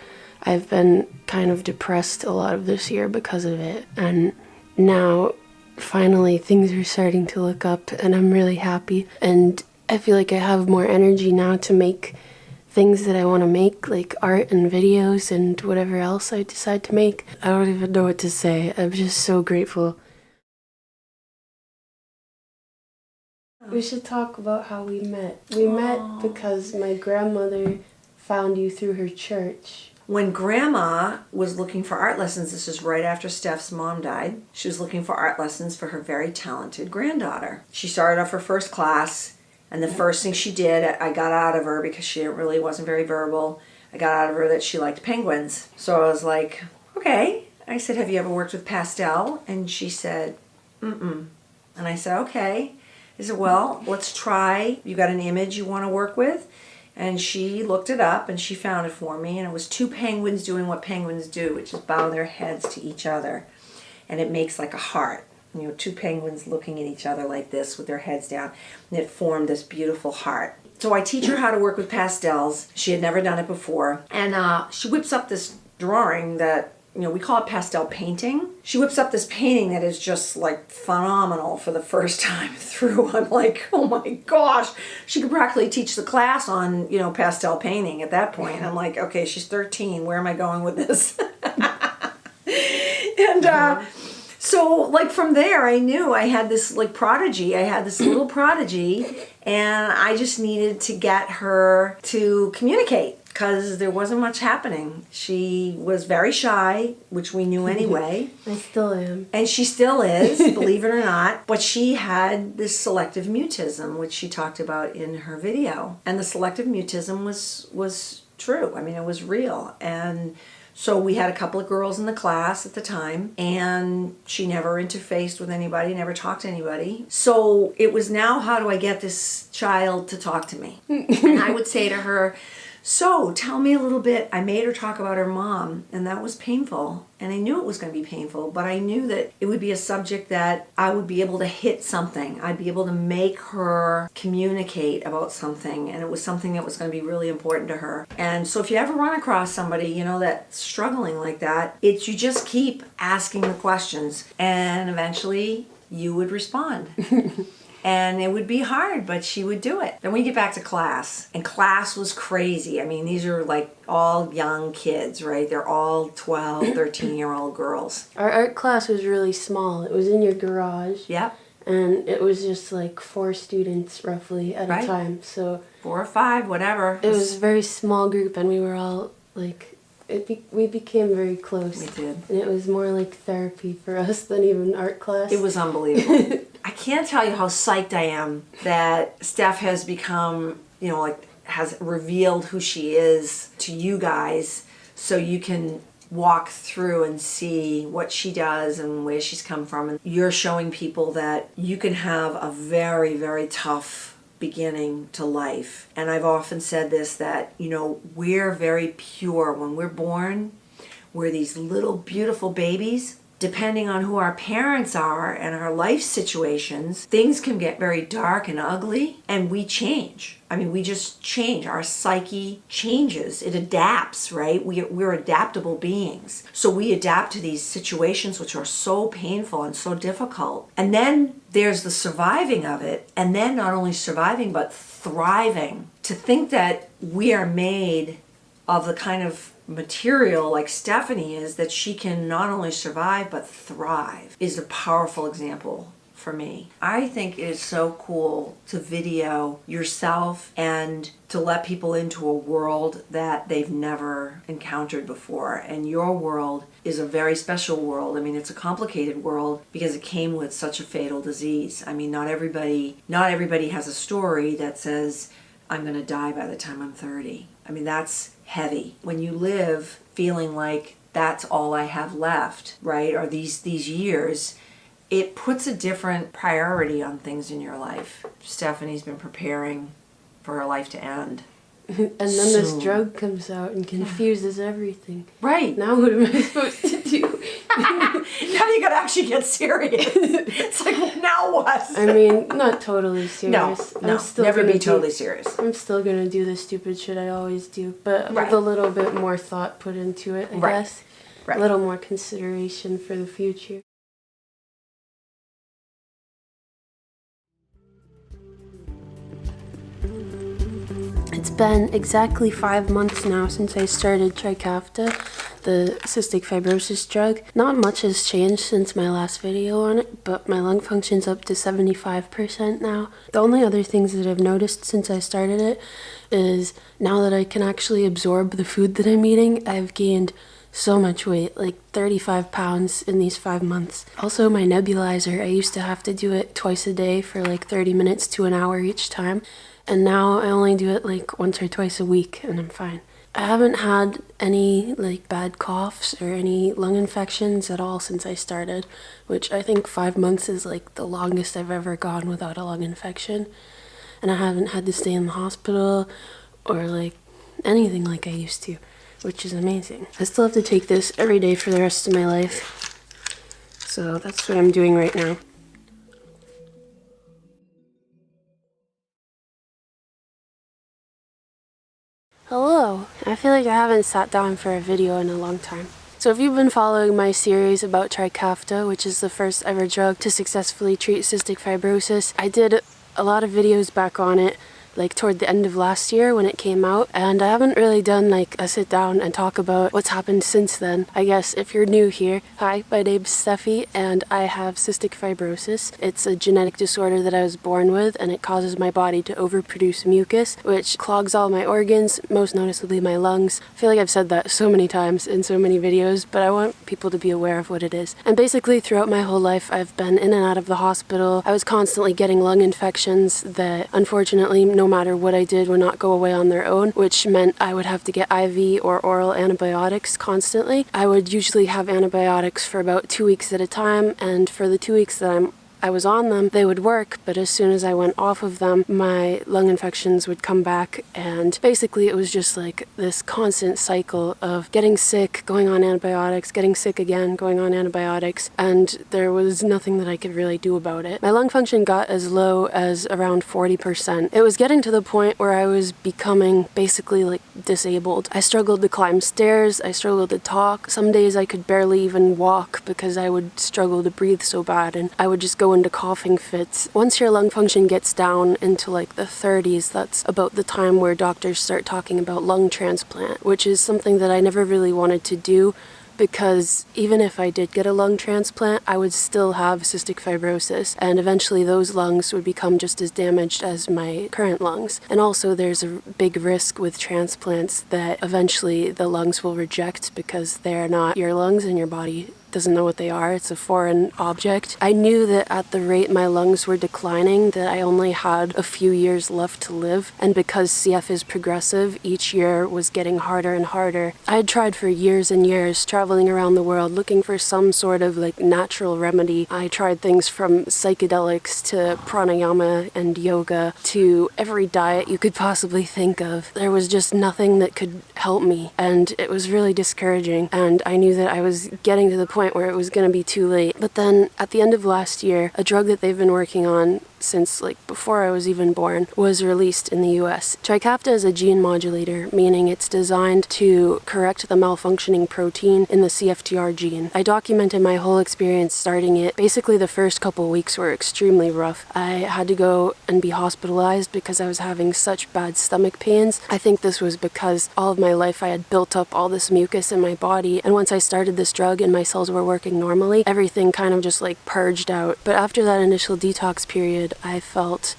I've been kind of depressed a lot of this year because of it, and now finally things are starting to look up and I'm really happy, and I feel like I have more energy now to make things that I want to make, like art and videos and whatever else I decide to make. I don't even know what to say. I'm just so grateful. We should talk about how we met. We met because my grandmother found you through her church. When Grandma was looking for art lessons, this is right after Steph's mom died, she was looking for art lessons for her very talented granddaughter. She started off her first class, and the first thing she did, I got out of her because she wasn't very verbal. I got out of her that she liked penguins. So I was like, okay. I said, have you ever worked with pastel? And she said, mm-mm. And I said, okay. I said, well, let's try. You got an image you want to work with? And she looked it up and she found it for me. And it was two penguins doing what penguins do, which is bow their heads to each other. And it makes like a heart. You know, two penguins looking at each other like this with their heads down, and it formed this beautiful heart. So I teach her how to work with pastels. She had never done it before, and she whips up this drawing that, you know, we call it pastel painting. She whips up this painting that is just like phenomenal for the first time through. I'm like, oh my gosh, she could practically teach the class on, you know, pastel painting at that point. I'm like, okay, she's 13. Where am I going with this? And so, like, from there, I knew I had this, like, prodigy. I had this little prodigy, and I just needed to get her to communicate because there wasn't much happening. She was very shy, which we knew anyway. I still am. And she still is, believe it or not. But she had this selective mutism, which she talked about in her video. And the selective mutism was true. I mean, it was real. And so we had a couple of girls in the class at the time, and she never interfaced with anybody, never talked to anybody. So it was now, how do I get this child to talk to me? And I would say to her, so tell me a little bit. I made her talk about her mom, and that was painful. And I knew it was going to be painful, but I knew that it would be a subject that I would be able to hit something. I'd be able to make her communicate about something, and it was something that was going to be really important to her. And so if you ever run across somebody, you know, that's struggling like that, you just keep asking the questions, and eventually you would respond. And it would be hard, but she would do it. Then we get back to class, and class was crazy. I mean, these are like all young kids, right? They're all 12, 13-year-old girls. Our art class was really small. It was in your garage. Yep. And it was just like 4 students roughly at a time. So 4 or 5, whatever. It was a very small group, and we were all like, we became very close. We did. And it was more like therapy for us than even art class. It was unbelievable. I can't tell you how psyched I am that Steph has become, you know, like has revealed who she is to you guys, so you can walk through and see what she does and where she's come from. And you're showing people that you can have a very, very tough beginning to life. And I've often said this, that, you know, we're very pure. When we're born, we're these little beautiful babies. Depending on who our parents are and our life situations, things can get very dark and ugly, and we change. I mean, we just change. Our psyche changes. It adapts, right? We're adaptable beings. So we adapt to these situations which are so painful and so difficult. And then there's the surviving of it, and then not only surviving, but thriving. To think that we are made of the kind of material like Stephanie is, that she can not only survive but thrive, is a powerful example for me. I think it is so cool to video yourself and to let people into a world that they've never encountered before. And your world is a very special world. I mean, it's a complicated world because it came with such a fatal disease. I mean, not everybody has a story that says, I'm going to die by the time I'm 30. I mean, that's heavy. When you live feeling like that's all I have left, right, or these years, it puts a different priority on things in your life. Stephanie's been preparing for her life to end. And then this drug comes out and confuses everything. Right. Now what am I supposed to do? Now you gotta actually get serious. It's like, well, now what? I mean, not totally serious. No, I'm still never gonna be totally serious. I'm still gonna do the stupid shit I always do, but with a little bit more thought put into it, I guess. Right. A little more consideration for the future. It's been exactly 5 months now since I started Trikafta, the cystic fibrosis drug. Not much has changed since my last video on it, but my lung function's up to 75% now. The only other things that I've noticed since I started it is now that I can actually absorb the food that I'm eating, I've gained so much weight, like 35 pounds in these 5 months. Also, my nebulizer, I used to have to do it twice a day for like 30 minutes to an hour each time. And now I only do it like once or twice a week and I'm fine. I haven't had any like bad coughs or any lung infections at all since I started, which I think 5 months is like the longest I've ever gone without a lung infection. And I haven't had to stay in the hospital or like anything like I used to, which is amazing. I still have to take this every day for the rest of my life. So that's what I'm doing right now. Hello! I feel like I haven't sat down for a video in a long time. So if you've been following my series about Trikafta, which is the first ever drug to successfully treat cystic fibrosis, I did a lot of videos back on it, like toward the end of last year when it came out, and I haven't really done like a sit down and talk about what's happened since then. I guess if you're new here, hi, my name's Steffi and I have cystic fibrosis. It's a genetic disorder that I was born with and it causes my body to overproduce mucus, which clogs all my organs, most noticeably my lungs. I feel like I've said that so many times in so many videos, but I want people to be aware of what it is. And basically throughout my whole life I've been in and out of the hospital. I was constantly getting lung infections that unfortunately no matter what I did would not go away on their own, which meant I would have to get IV or oral antibiotics constantly. I would usually have antibiotics for about 2 weeks at a time, and for the 2 weeks that I was on them, they would work, but as soon as I went off of them, my lung infections would come back, and basically it was just like this constant cycle of getting sick, going on antibiotics, getting sick again, going on antibiotics, and there was nothing that I could really do about it. My lung function got as low as around 40%. It was getting to the point where I was becoming basically like disabled. I struggled to climb stairs, I struggled to talk. Some days I could barely even walk because I would struggle to breathe so bad, and I would just go go into coughing fits. Once your lung function gets down into like the 30s, that's about the time where doctors start talking about lung transplant, which is something that I never really wanted to do, because even if I did get a lung transplant, I would still have cystic fibrosis, and eventually those lungs would become just as damaged as my current lungs. And also there's a big risk with transplants that eventually the lungs will reject because they're not your lungs and your body doesn't know what they are. It's a foreign object. I knew that at the rate my lungs were declining, that I only had a few years left to live. And because CF is progressive, each year was getting harder and harder. I had tried for years and years, traveling around the world, looking for some sort of like natural remedy. I tried things from psychedelics to pranayama and yoga to every diet you could possibly think of. There was just nothing that could help me, and it was really discouraging. And I knew that I was getting to the point where it was going to be too late. But then at the end of last year, a drug that they've been working on since like before I was even born was released in the US. Trikafta is a gene modulator, meaning it's designed to correct the malfunctioning protein in the CFTR gene. I documented my whole experience starting it. Basically the first couple weeks were extremely rough. I had to go and be hospitalized because I was having such bad stomach pains. I think this was because all of my life I had built up all this mucus in my body, and once I started this drug and my cells were working normally, everything kind of just like purged out. But after that initial detox period, I felt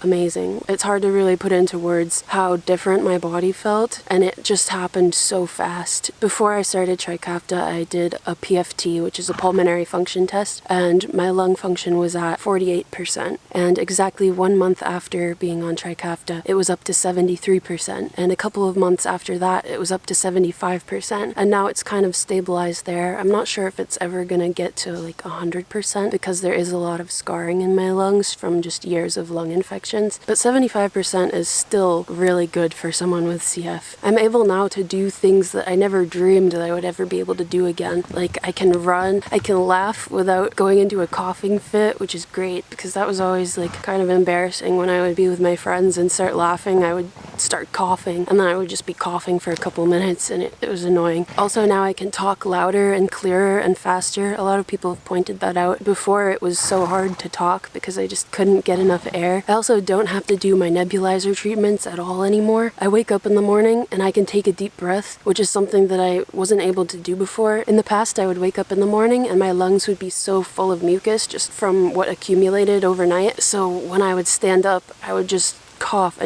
amazing. It's hard to really put into words how different my body felt, and it just happened so fast. Before I started Trikafta, I did a PFT, which is a pulmonary function test, and my lung function was at 48%. And exactly 1 month after being on Trikafta, it was up to 73%. And a couple of months after that, it was up to 75%. And now it's kind of stabilized there. I'm not sure if it's ever gonna get to like 100% because there is a lot of scarring in my lungs from just years of lung infection. But 75% is still really good for someone with CF. I'm able now to do things that I never dreamed that I would ever be able to do again. Like I can run, I can laugh without going into a coughing fit, which is great because that was always like kind of embarrassing when I would be with my friends and start laughing. I would start coughing and then I would just be coughing for a couple minutes, and it was annoying. Also now I can talk louder and clearer and faster. A lot of people have pointed that out. Before it was so hard to talk because I just couldn't get enough air. I also don't have to do my nebulizer treatments at all anymore. I wake up in the morning and I can take a deep breath, which is something that I wasn't able to do before. In the past, I would wake up in the morning and my lungs would be so full of mucus just from what accumulated overnight. So when I would stand up, I would just cough,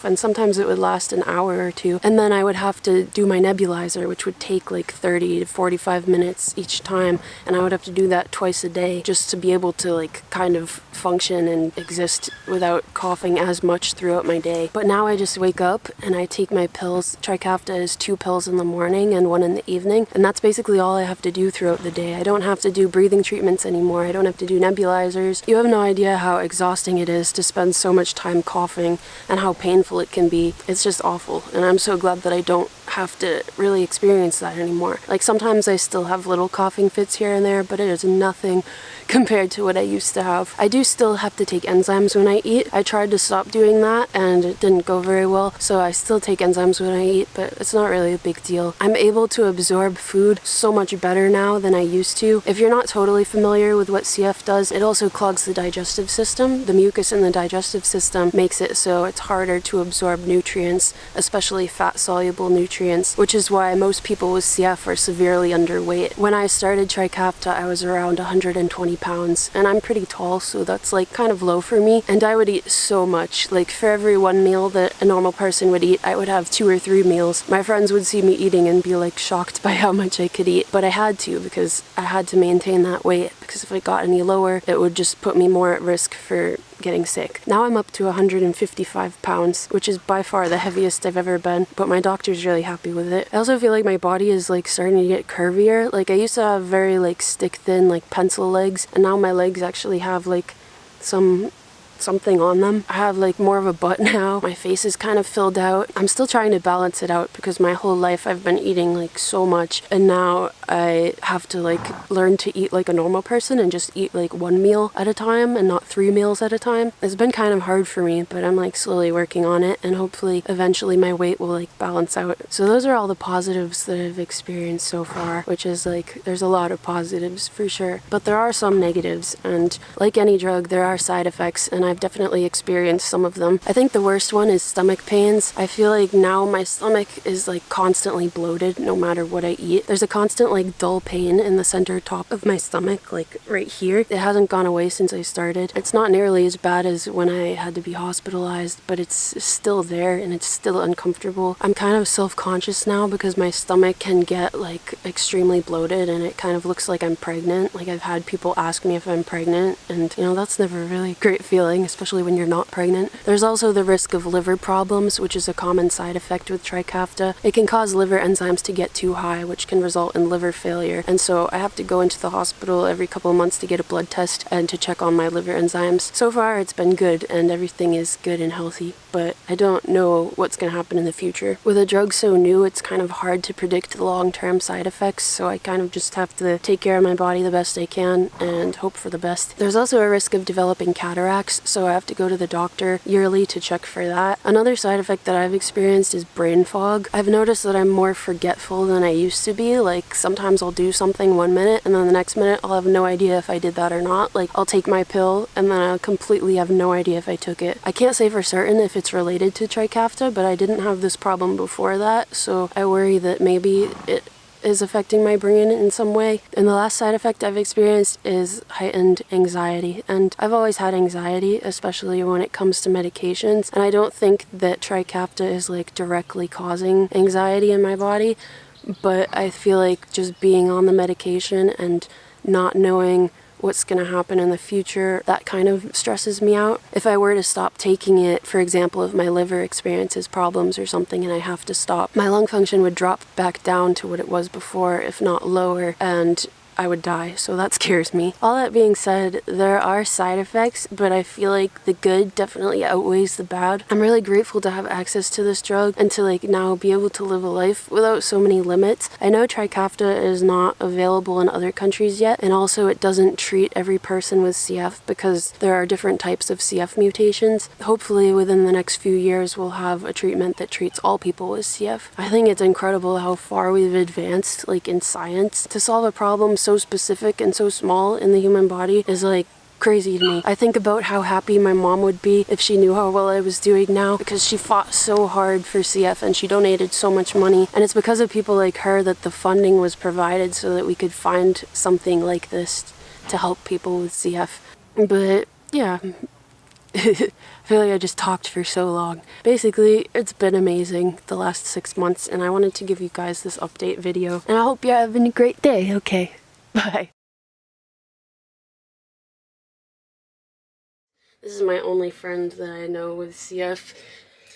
and sometimes it would last an hour or two, and then I would have to do my nebulizer, which would take like 30 to 45 minutes each time, and I would have to do that twice a day just to be able to like kind of function and exist without coughing as much throughout my day. But now I just wake up and I take my pills. Trikafta is 2 pills in the morning and 1 in the evening, and that's basically all I have to do throughout the day. I don't have to do breathing treatments anymore. I don't have to do nebulizers. You have no idea how exhausting it is to spend so much time coughing and how painful it can be. It's just awful, and I'm so glad that I don't have to really experience that anymore. Like sometimes I still have little coughing fits here and there, but it is nothing compared to what I used to have. I do still have to take enzymes when I eat. I tried to stop doing that and it didn't go very well, so I still take enzymes when I eat, but it's not really a big deal. I'm able to absorb food so much better now than I used to. If you're not totally familiar with what CF does, it also clogs the digestive system. The mucus in the digestive system makes it so it's harder to absorb nutrients, especially fat-soluble nutrients, which is why most people with CF are severely underweight. When I started Trikafta, I was around 120 pounds, and I'm pretty tall, so that's like kind of low for me, and I would eat so much. Like for every 1 meal that a normal person would eat, I would have 2 or 3 meals. My friends would see me eating and be like shocked by how much I could eat, but I had to because I had to maintain that weight, because if I got any lower, it would just put me more at risk for getting sick. Now I'm up to 155 pounds, which is by far the heaviest I've ever been, but my doctor's really happy with it. I also feel like my body is like starting to get curvier. Like I used to have very like stick thin like pencil legs, and now my legs actually have like something on them. I have like more of a butt now. My face is kind of filled out. I'm still trying to balance it out because my whole life I've been eating like so much, and now I have to like learn to eat like a normal person and just eat like 1 meal at a time and not 3 meals at a time. It's been kind of hard for me, but I'm like slowly working on it, and hopefully eventually my weight will like balance out. So those are all the positives that I've experienced so far, which is like there's a lot of positives for sure, but there are some negatives, and like any drug there are side effects, and I've definitely experienced some of them. I think the worst one is stomach pains. I feel like now my stomach is like constantly bloated no matter what I eat. There's a constant like dull pain in the center top of my stomach, like right here. It hasn't gone away since I started. It's not nearly as bad as when I had to be hospitalized, but it's still there and it's still uncomfortable. I'm kind of self-conscious now because my stomach can get like extremely bloated and it kind of looks like I'm pregnant. Like I've had people ask me if I'm pregnant, and you know, that's never a really great feeling, especially when you're not pregnant. There's also the risk of liver problems, which is a common side effect with Trikafta. It can cause liver enzymes to get too high, which can result in liver failure. And so I have to go into the hospital every couple of months to get a blood test and to check on my liver enzymes. So far it's been good and everything is good and healthy, but I don't know what's going to happen in the future. With a drug so new, it's kind of hard to predict the long-term side effects, so I kind of just have to take care of my body the best I can and hope for the best. There's also a risk of developing cataracts, so I have to go to the doctor yearly to check for that. Another side effect that I've experienced is brain fog. I've noticed that I'm more forgetful than I used to be. Like sometimes I'll do something 1 minute and then the next minute I'll have no idea if I did that or not. Like I'll take my pill and then I'll completely have no idea if I took it. I can't say for certain if it's related to Trikafta, but I didn't have this problem before that, so I worry that maybe it is affecting my brain in some way. And the last side effect I've experienced is heightened anxiety. And I've always had anxiety, especially when it comes to medications. And I don't think that Trikafta is like directly causing anxiety in my body, but I feel like just being on the medication and not knowing what's going to happen in the future, that kind of stresses me out. If I were to stop taking it, for example, if my liver experiences problems or something and I have to stop, my lung function would drop back down to what it was before, if not lower, and I would die, so that scares me. All that being said, there are side effects, but I feel like the good definitely outweighs the bad. I'm really grateful to have access to this drug and to like now be able to live a life without so many limits. I know Trikafta is not available in other countries yet, and also it doesn't treat every person with CF because there are different types of CF mutations. Hopefully within the next few years we'll have a treatment that treats all people with CF. I think it's incredible how far we've advanced like in science. To solve a problem so specific and so small in the human body is like crazy to me. I think about how happy my mom would be if she knew how well I was doing now, because she fought so hard for CF and she donated so much money, and it's because of people like her that the funding was provided so that we could find something like this to help people with CF. But yeah, I feel like I just talked for so long. Basically, it's been amazing the last 6 months, and I wanted to give you guys this update video, and I hope you're having a great day. Okay, bye. This is my only friend that I know with CF.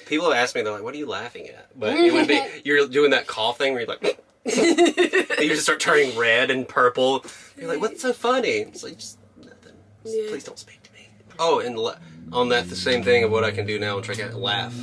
People have asked me, they're like, what are you laughing at? But it would be, you're doing that cough thing where you're like, you just start turning red and purple. You're like, what's so funny? It's like, just nothing. Just, please don't speak to me. Oh, and on that, the same thing of what I can do now and try to laugh.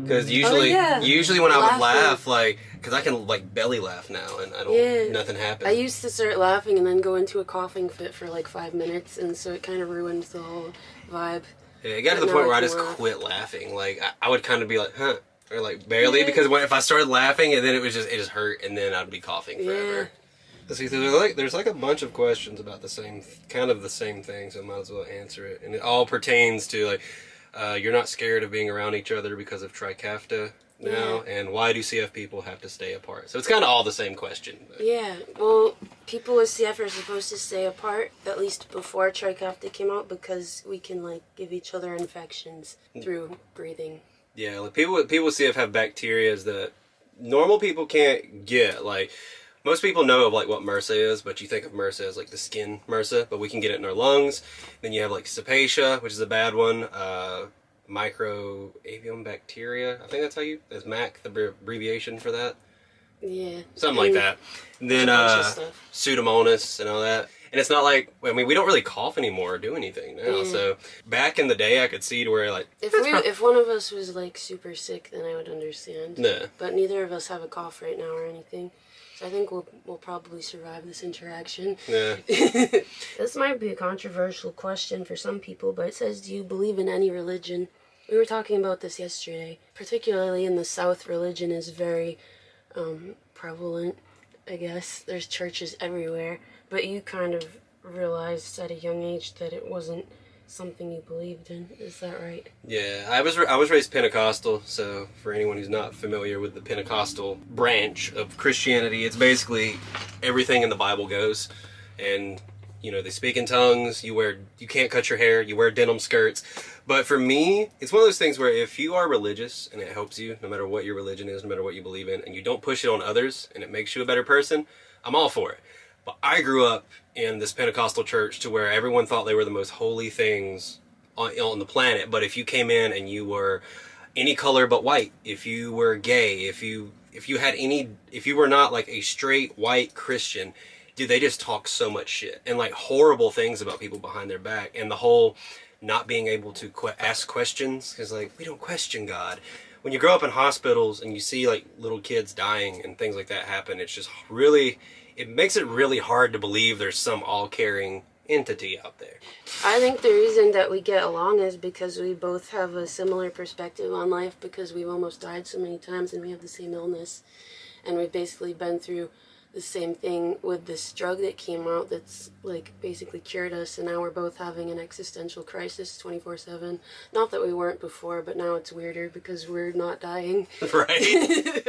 Because usually when I would laugh, like, because I can like belly laugh now and I don't, nothing happens. I used to start laughing and then go into a coughing fit for like 5 minutes, and so it kind of ruined the whole vibe. Yeah, it got to the point where I just quit laughing. Like, I would kind of be like, huh, or like barely, because if I started laughing and then it just hurt, and then I'd be coughing forever. See, there's like a bunch of questions about the same thing, so I might as well answer it. And it all pertains to like, you're not scared of being around each other because of Trikafta now, and why do CF people have to stay apart? So it's kind of all the same question. But. Yeah, well, people with CF are supposed to stay apart, at least before Trikafta came out, because we can like give each other infections through breathing. Yeah, like people with CF have bacteria that normal people can't get. Like, most people know of like what MRSA is, but you think of MRSA as like the skin MRSA, but we can get it in our lungs. Then you have like cepacia, which is a bad one. Microavium bacteria, I think that's how that's MAC, the abbreviation for that. Yeah. Something like that. And then Pseudomonas and all that. And it's not like, I mean, we don't really cough anymore or do anything now. So back in the day, I could see to where like... If one of us was like super sick, then I would understand. Yeah. But neither of us have a cough right now or anything. So I think we'll probably survive this interaction. Yeah. This might be a controversial question for some people, but it says, do you believe in any religion? We were talking about this yesterday. Particularly in the South, religion is very prevalent, I guess. There's churches everywhere. But you kind of realized at a young age that it wasn't something you believed in. Is that right? Yeah, I was raised Pentecostal, so for anyone who's not familiar with the Pentecostal branch of Christianity, it's basically everything in the Bible goes. And, you know, they speak in tongues, you can't cut your hair, you wear denim skirts. But for me, it's one of those things where if you are religious and it helps you, no matter what your religion is, no matter what you believe in, and you don't push it on others and it makes you a better person, I'm all for it. But I grew up in this Pentecostal church to where everyone thought they were the most holy things on the planet. But if you came in and you were any color but white, if you were gay, if you were not like a straight white Christian, dude, they just talk so much shit and like horrible things about people behind their back. And the whole not being able to ask questions, because like we don't question God. When you grow up in hospitals and you see like little kids dying and things like that happen, it's just really, it makes it really hard to believe there's some all-caring entity out there. I think the reason that we get along is because we both have a similar perspective on life, because we've almost died so many times and we have the same illness. And we've basically been through the same thing with this drug that came out that's like basically cured us, and now we're both having an existential crisis 24/7. Not that we weren't before, but now it's weirder because we're not dying. Right.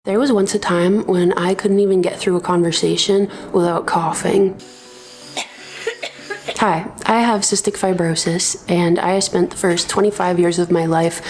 There was once a time when I couldn't even get through a conversation without coughing. Hi, I have cystic fibrosis, and I spent the first 25 years of my life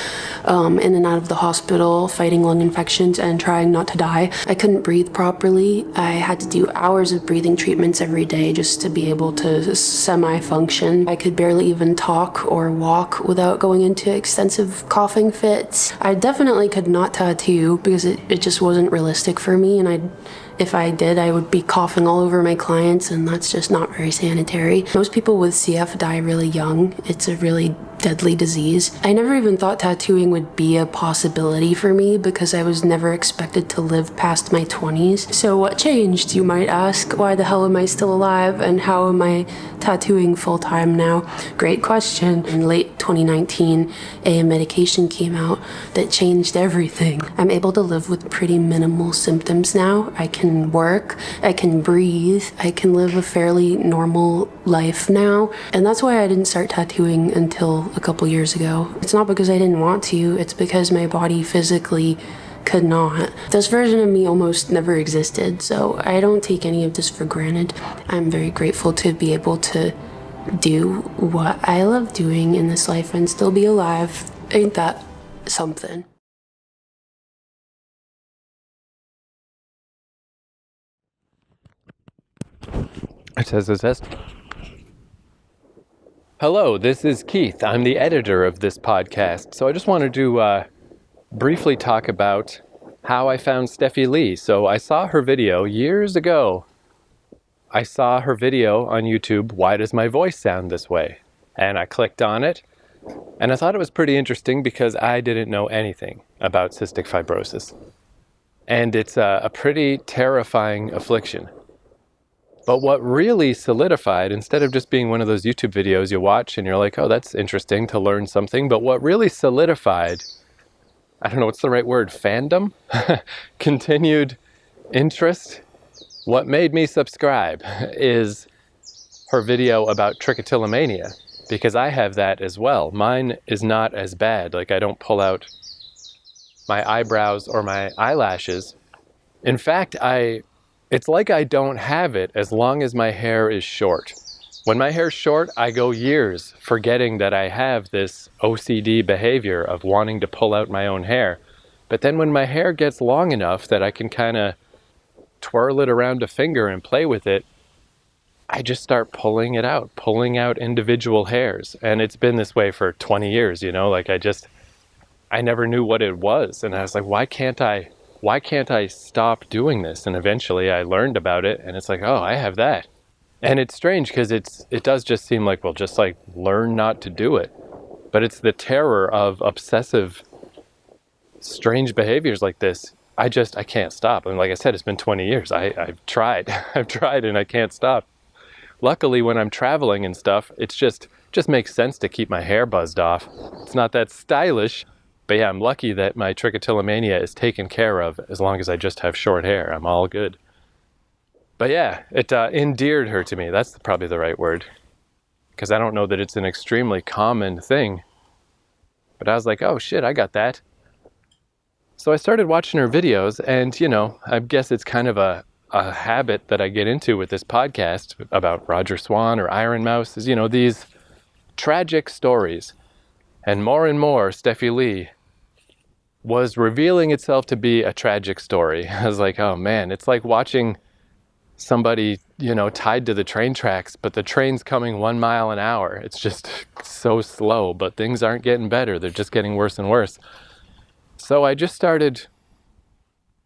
in and out of the hospital fighting lung infections and trying not to die. I couldn't breathe properly. I had to do hours of breathing treatments every day just to be able to semi-function. I could barely even talk or walk without going into extensive coughing fits. I definitely could not tattoo because it just wasn't realistic for me, and if I did, I would be coughing all over my clients, and that's just not very sanitary. Most people with CF die really young. It's a really deadly disease. I never even thought tattooing would be a possibility for me because I was never expected to live past my 20s. So what changed, you might ask? Why the hell am I still alive, and how am I tattooing full-time now? Great question. In late 2019, a medication came out that changed everything. I'm able to live with pretty minimal symptoms now. I can work, I can breathe, I can live a fairly normal life now. And that's why I didn't start tattooing until a couple years ago. It's not because I didn't want to, it's because my body physically could not. This version of me almost never existed, so I don't take any of this for granted. I'm very grateful to be able to do what I love doing in this life and still be alive. Ain't that something? Test. Hello, this is Keith. I'm the editor of this podcast. So I just wanted to briefly talk about how I found Stephi Lee. So I saw her video years ago. I saw her video on YouTube, Why Does My Voice Sound This Way? And I clicked on it, and I thought it was pretty interesting because I didn't know anything about cystic fibrosis. And it's a pretty terrifying affliction. But what really solidified, instead of just being one of those YouTube videos you watch and you're like, oh, that's interesting to learn something, but what really solidified, I don't know, what's the right word, fandom? Continued interest? What made me subscribe is her video about trichotillomania, because I have that as well. Mine is not as bad. Like, I don't pull out my eyebrows or my eyelashes. In fact, it's like I don't have it as long as my hair is short. When my hair's short, I go years forgetting that I have this OCD behavior of wanting to pull out my own hair. But then when my hair gets long enough that I can kind of twirl it around a finger and play with it, I just start pulling it out, pulling out individual hairs. And it's been this way for 20 years, you know, like I never knew what it was. And I was like, why can't I stop doing this? And eventually I learned about it, and it's like, oh, I have that. And it's strange because it does just seem like, well, just like learn not to do it. But it's the terror of obsessive strange behaviors like this, I can't stop. And like I said, it's been 20 years. I've tried. I've tried and I can't stop. Luckily, when I'm traveling and stuff, it's just makes sense to keep my hair buzzed off. It's not that stylish, but yeah, I'm lucky that my trichotillomania is taken care of as long as I just have short hair. I'm all good. But yeah, it endeared her to me. That's probably the right word. Because I don't know that it's an extremely common thing. But I was like, oh shit, I got that. So I started watching her videos, and I guess it's kind of a habit that I get into with this podcast about Roger Swan or Iron Mouse is, these tragic stories. And more Stephi Lee was revealing itself to be a tragic story. I was like, oh man, it's like watching somebody, tied to the train tracks, but the train's coming 1 mile an hour. It's just so slow, but things aren't getting better. They're just getting worse and worse. So I just started,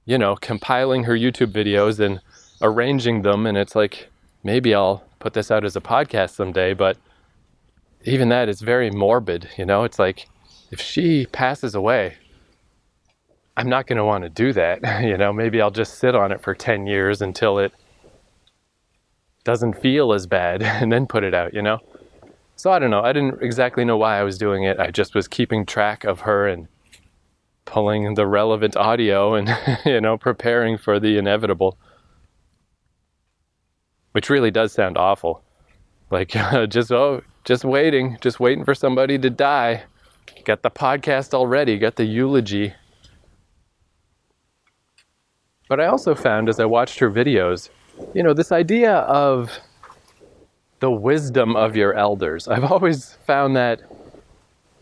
compiling her YouTube videos and arranging them. And it's like, maybe I'll put this out as a podcast someday, but even that is very morbid. It's like, if she passes away, I'm not going to want to do that. Maybe I'll just sit on it for 10 years until it doesn't feel as bad and then put it out, So I don't know. I didn't exactly know why I was doing it. I just was keeping track of her and pulling the relevant audio and, preparing for the inevitable. Which really does sound awful. Like, just waiting for somebody to die. Got the podcast already, got the eulogy. But I also found as I watched her videos, this idea of the wisdom of your elders. I've always found that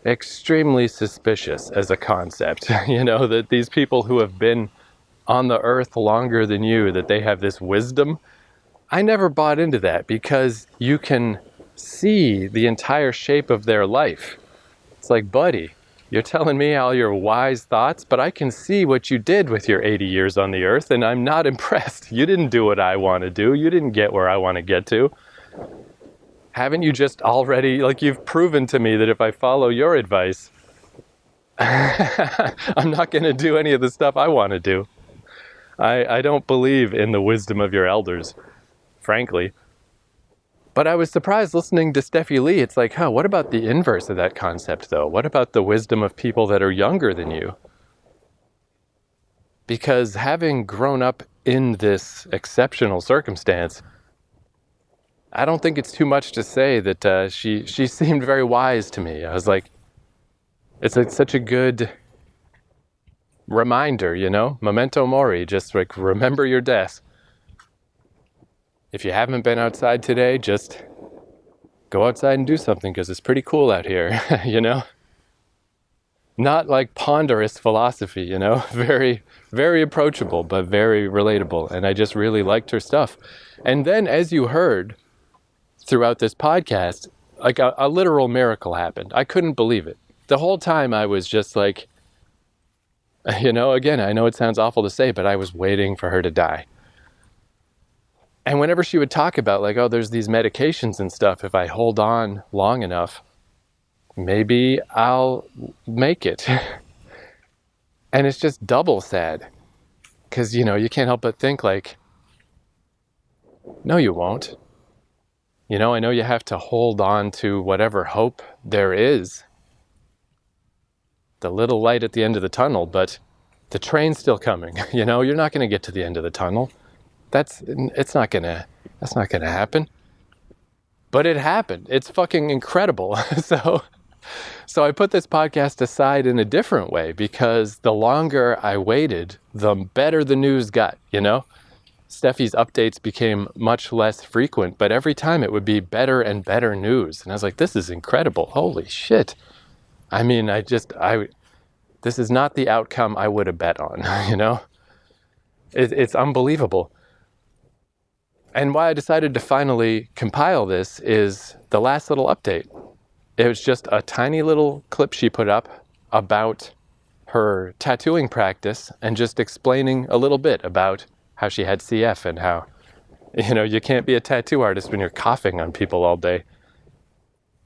extremely suspicious as a concept, that these people who have been on the earth longer than you, that they have this wisdom. I never bought into that because you can see the entire shape of their life. It's like, buddy, you're telling me all your wise thoughts, but I can see what you did with your 80 years on the earth, and I'm not impressed. You didn't do what I want to do. You didn't get where I want to get to. Haven't you just already, you've proven to me that if I follow your advice, I'm not going to do any of the stuff I want to do. I don't believe in the wisdom of your elders, frankly. But I was surprised listening to Stephi Lee. It's like, what about the inverse of that concept, though? What about the wisdom of people that are younger than you? Because having grown up in this exceptional circumstance, I don't think it's too much to say that she seemed very wise to me. I was like, it's such a good reminder, memento mori, just like remember your death. If you haven't been outside today, just go outside and do something because it's pretty cool out here, Not like ponderous philosophy, very, very approachable, but very relatable. And I just really liked her stuff. And then as you heard throughout this podcast, like a literal miracle happened. I couldn't believe it. The whole time I was just like, again, I know it sounds awful to say, but I was waiting for her to die. And whenever she would talk about there's these medications and stuff, if I hold on long enough, maybe I'll make it. And it's just double sad. Because, you can't help but think no, you won't. I know you have to hold on to whatever hope there is. The little light at the end of the tunnel, but the train's still coming. You're not going to get to the end of the tunnel. That's not gonna happen. But it happened. It's fucking incredible. So I put this podcast aside in a different way because the longer I waited, the better the news got, Stephi's updates became much less frequent, but every time it would be better and better news. And I was like, this is incredible. Holy shit. I mean, this is not the outcome I would have bet on, It's unbelievable. And why I decided to finally compile this is the last little update. It was just a tiny little clip she put up about her tattooing practice and just explaining a little bit about how she had CF and how, you can't be a tattoo artist when you're coughing on people all day.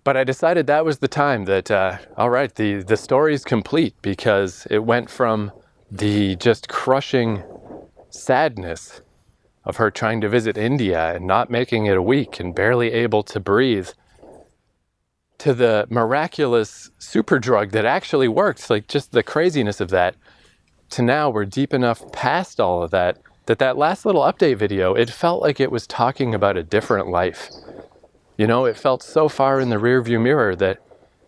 But I decided that was the time that, all right, the story's complete, because it went from the just crushing sadness of her trying to visit India and not making it a week and barely able to breathe, to the miraculous super drug that actually worked, like just the craziness of that, to now we're deep enough past all of that, that last little update video, it felt like it was talking about a different life. You know, it felt so far in the rearview mirror that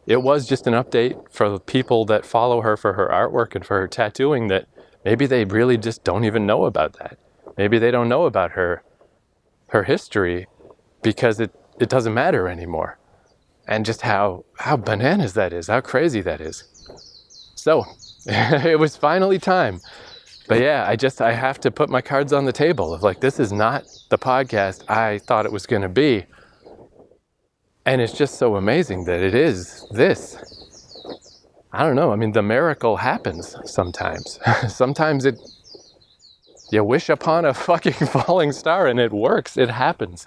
it was just an update for the people that follow her for her artwork and for her tattooing, that maybe they really just don't even know about that. Maybe they don't know about her history because it doesn't matter anymore. And just how bananas that is, how crazy that is. So, it was finally time. But yeah, I have to put my cards on the table of like, this is not the podcast I thought it was going to be. And it's just so amazing that it is this. I don't know. I mean, the miracle happens sometimes. Sometimes you wish upon a fucking falling star and it works. It happens.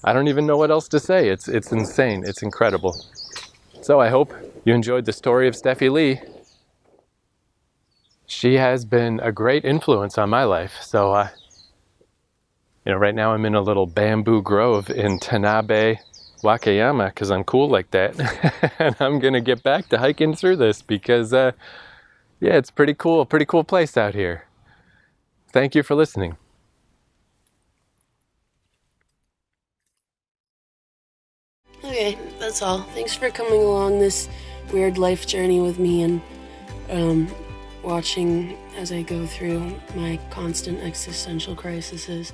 I don't even know what else to say. It's insane. It's incredible. So I hope you enjoyed the story of Stephi Lee. She has been a great influence on my life. So, right now I'm in a little bamboo grove in Tanabe, Wakayama, because I'm cool like that. And I'm going to get back to hiking through this because, it's pretty cool place out here. Thank you for listening. Okay, that's all. Thanks for coming along this weird life journey with me and watching as I go through my constant existential crises.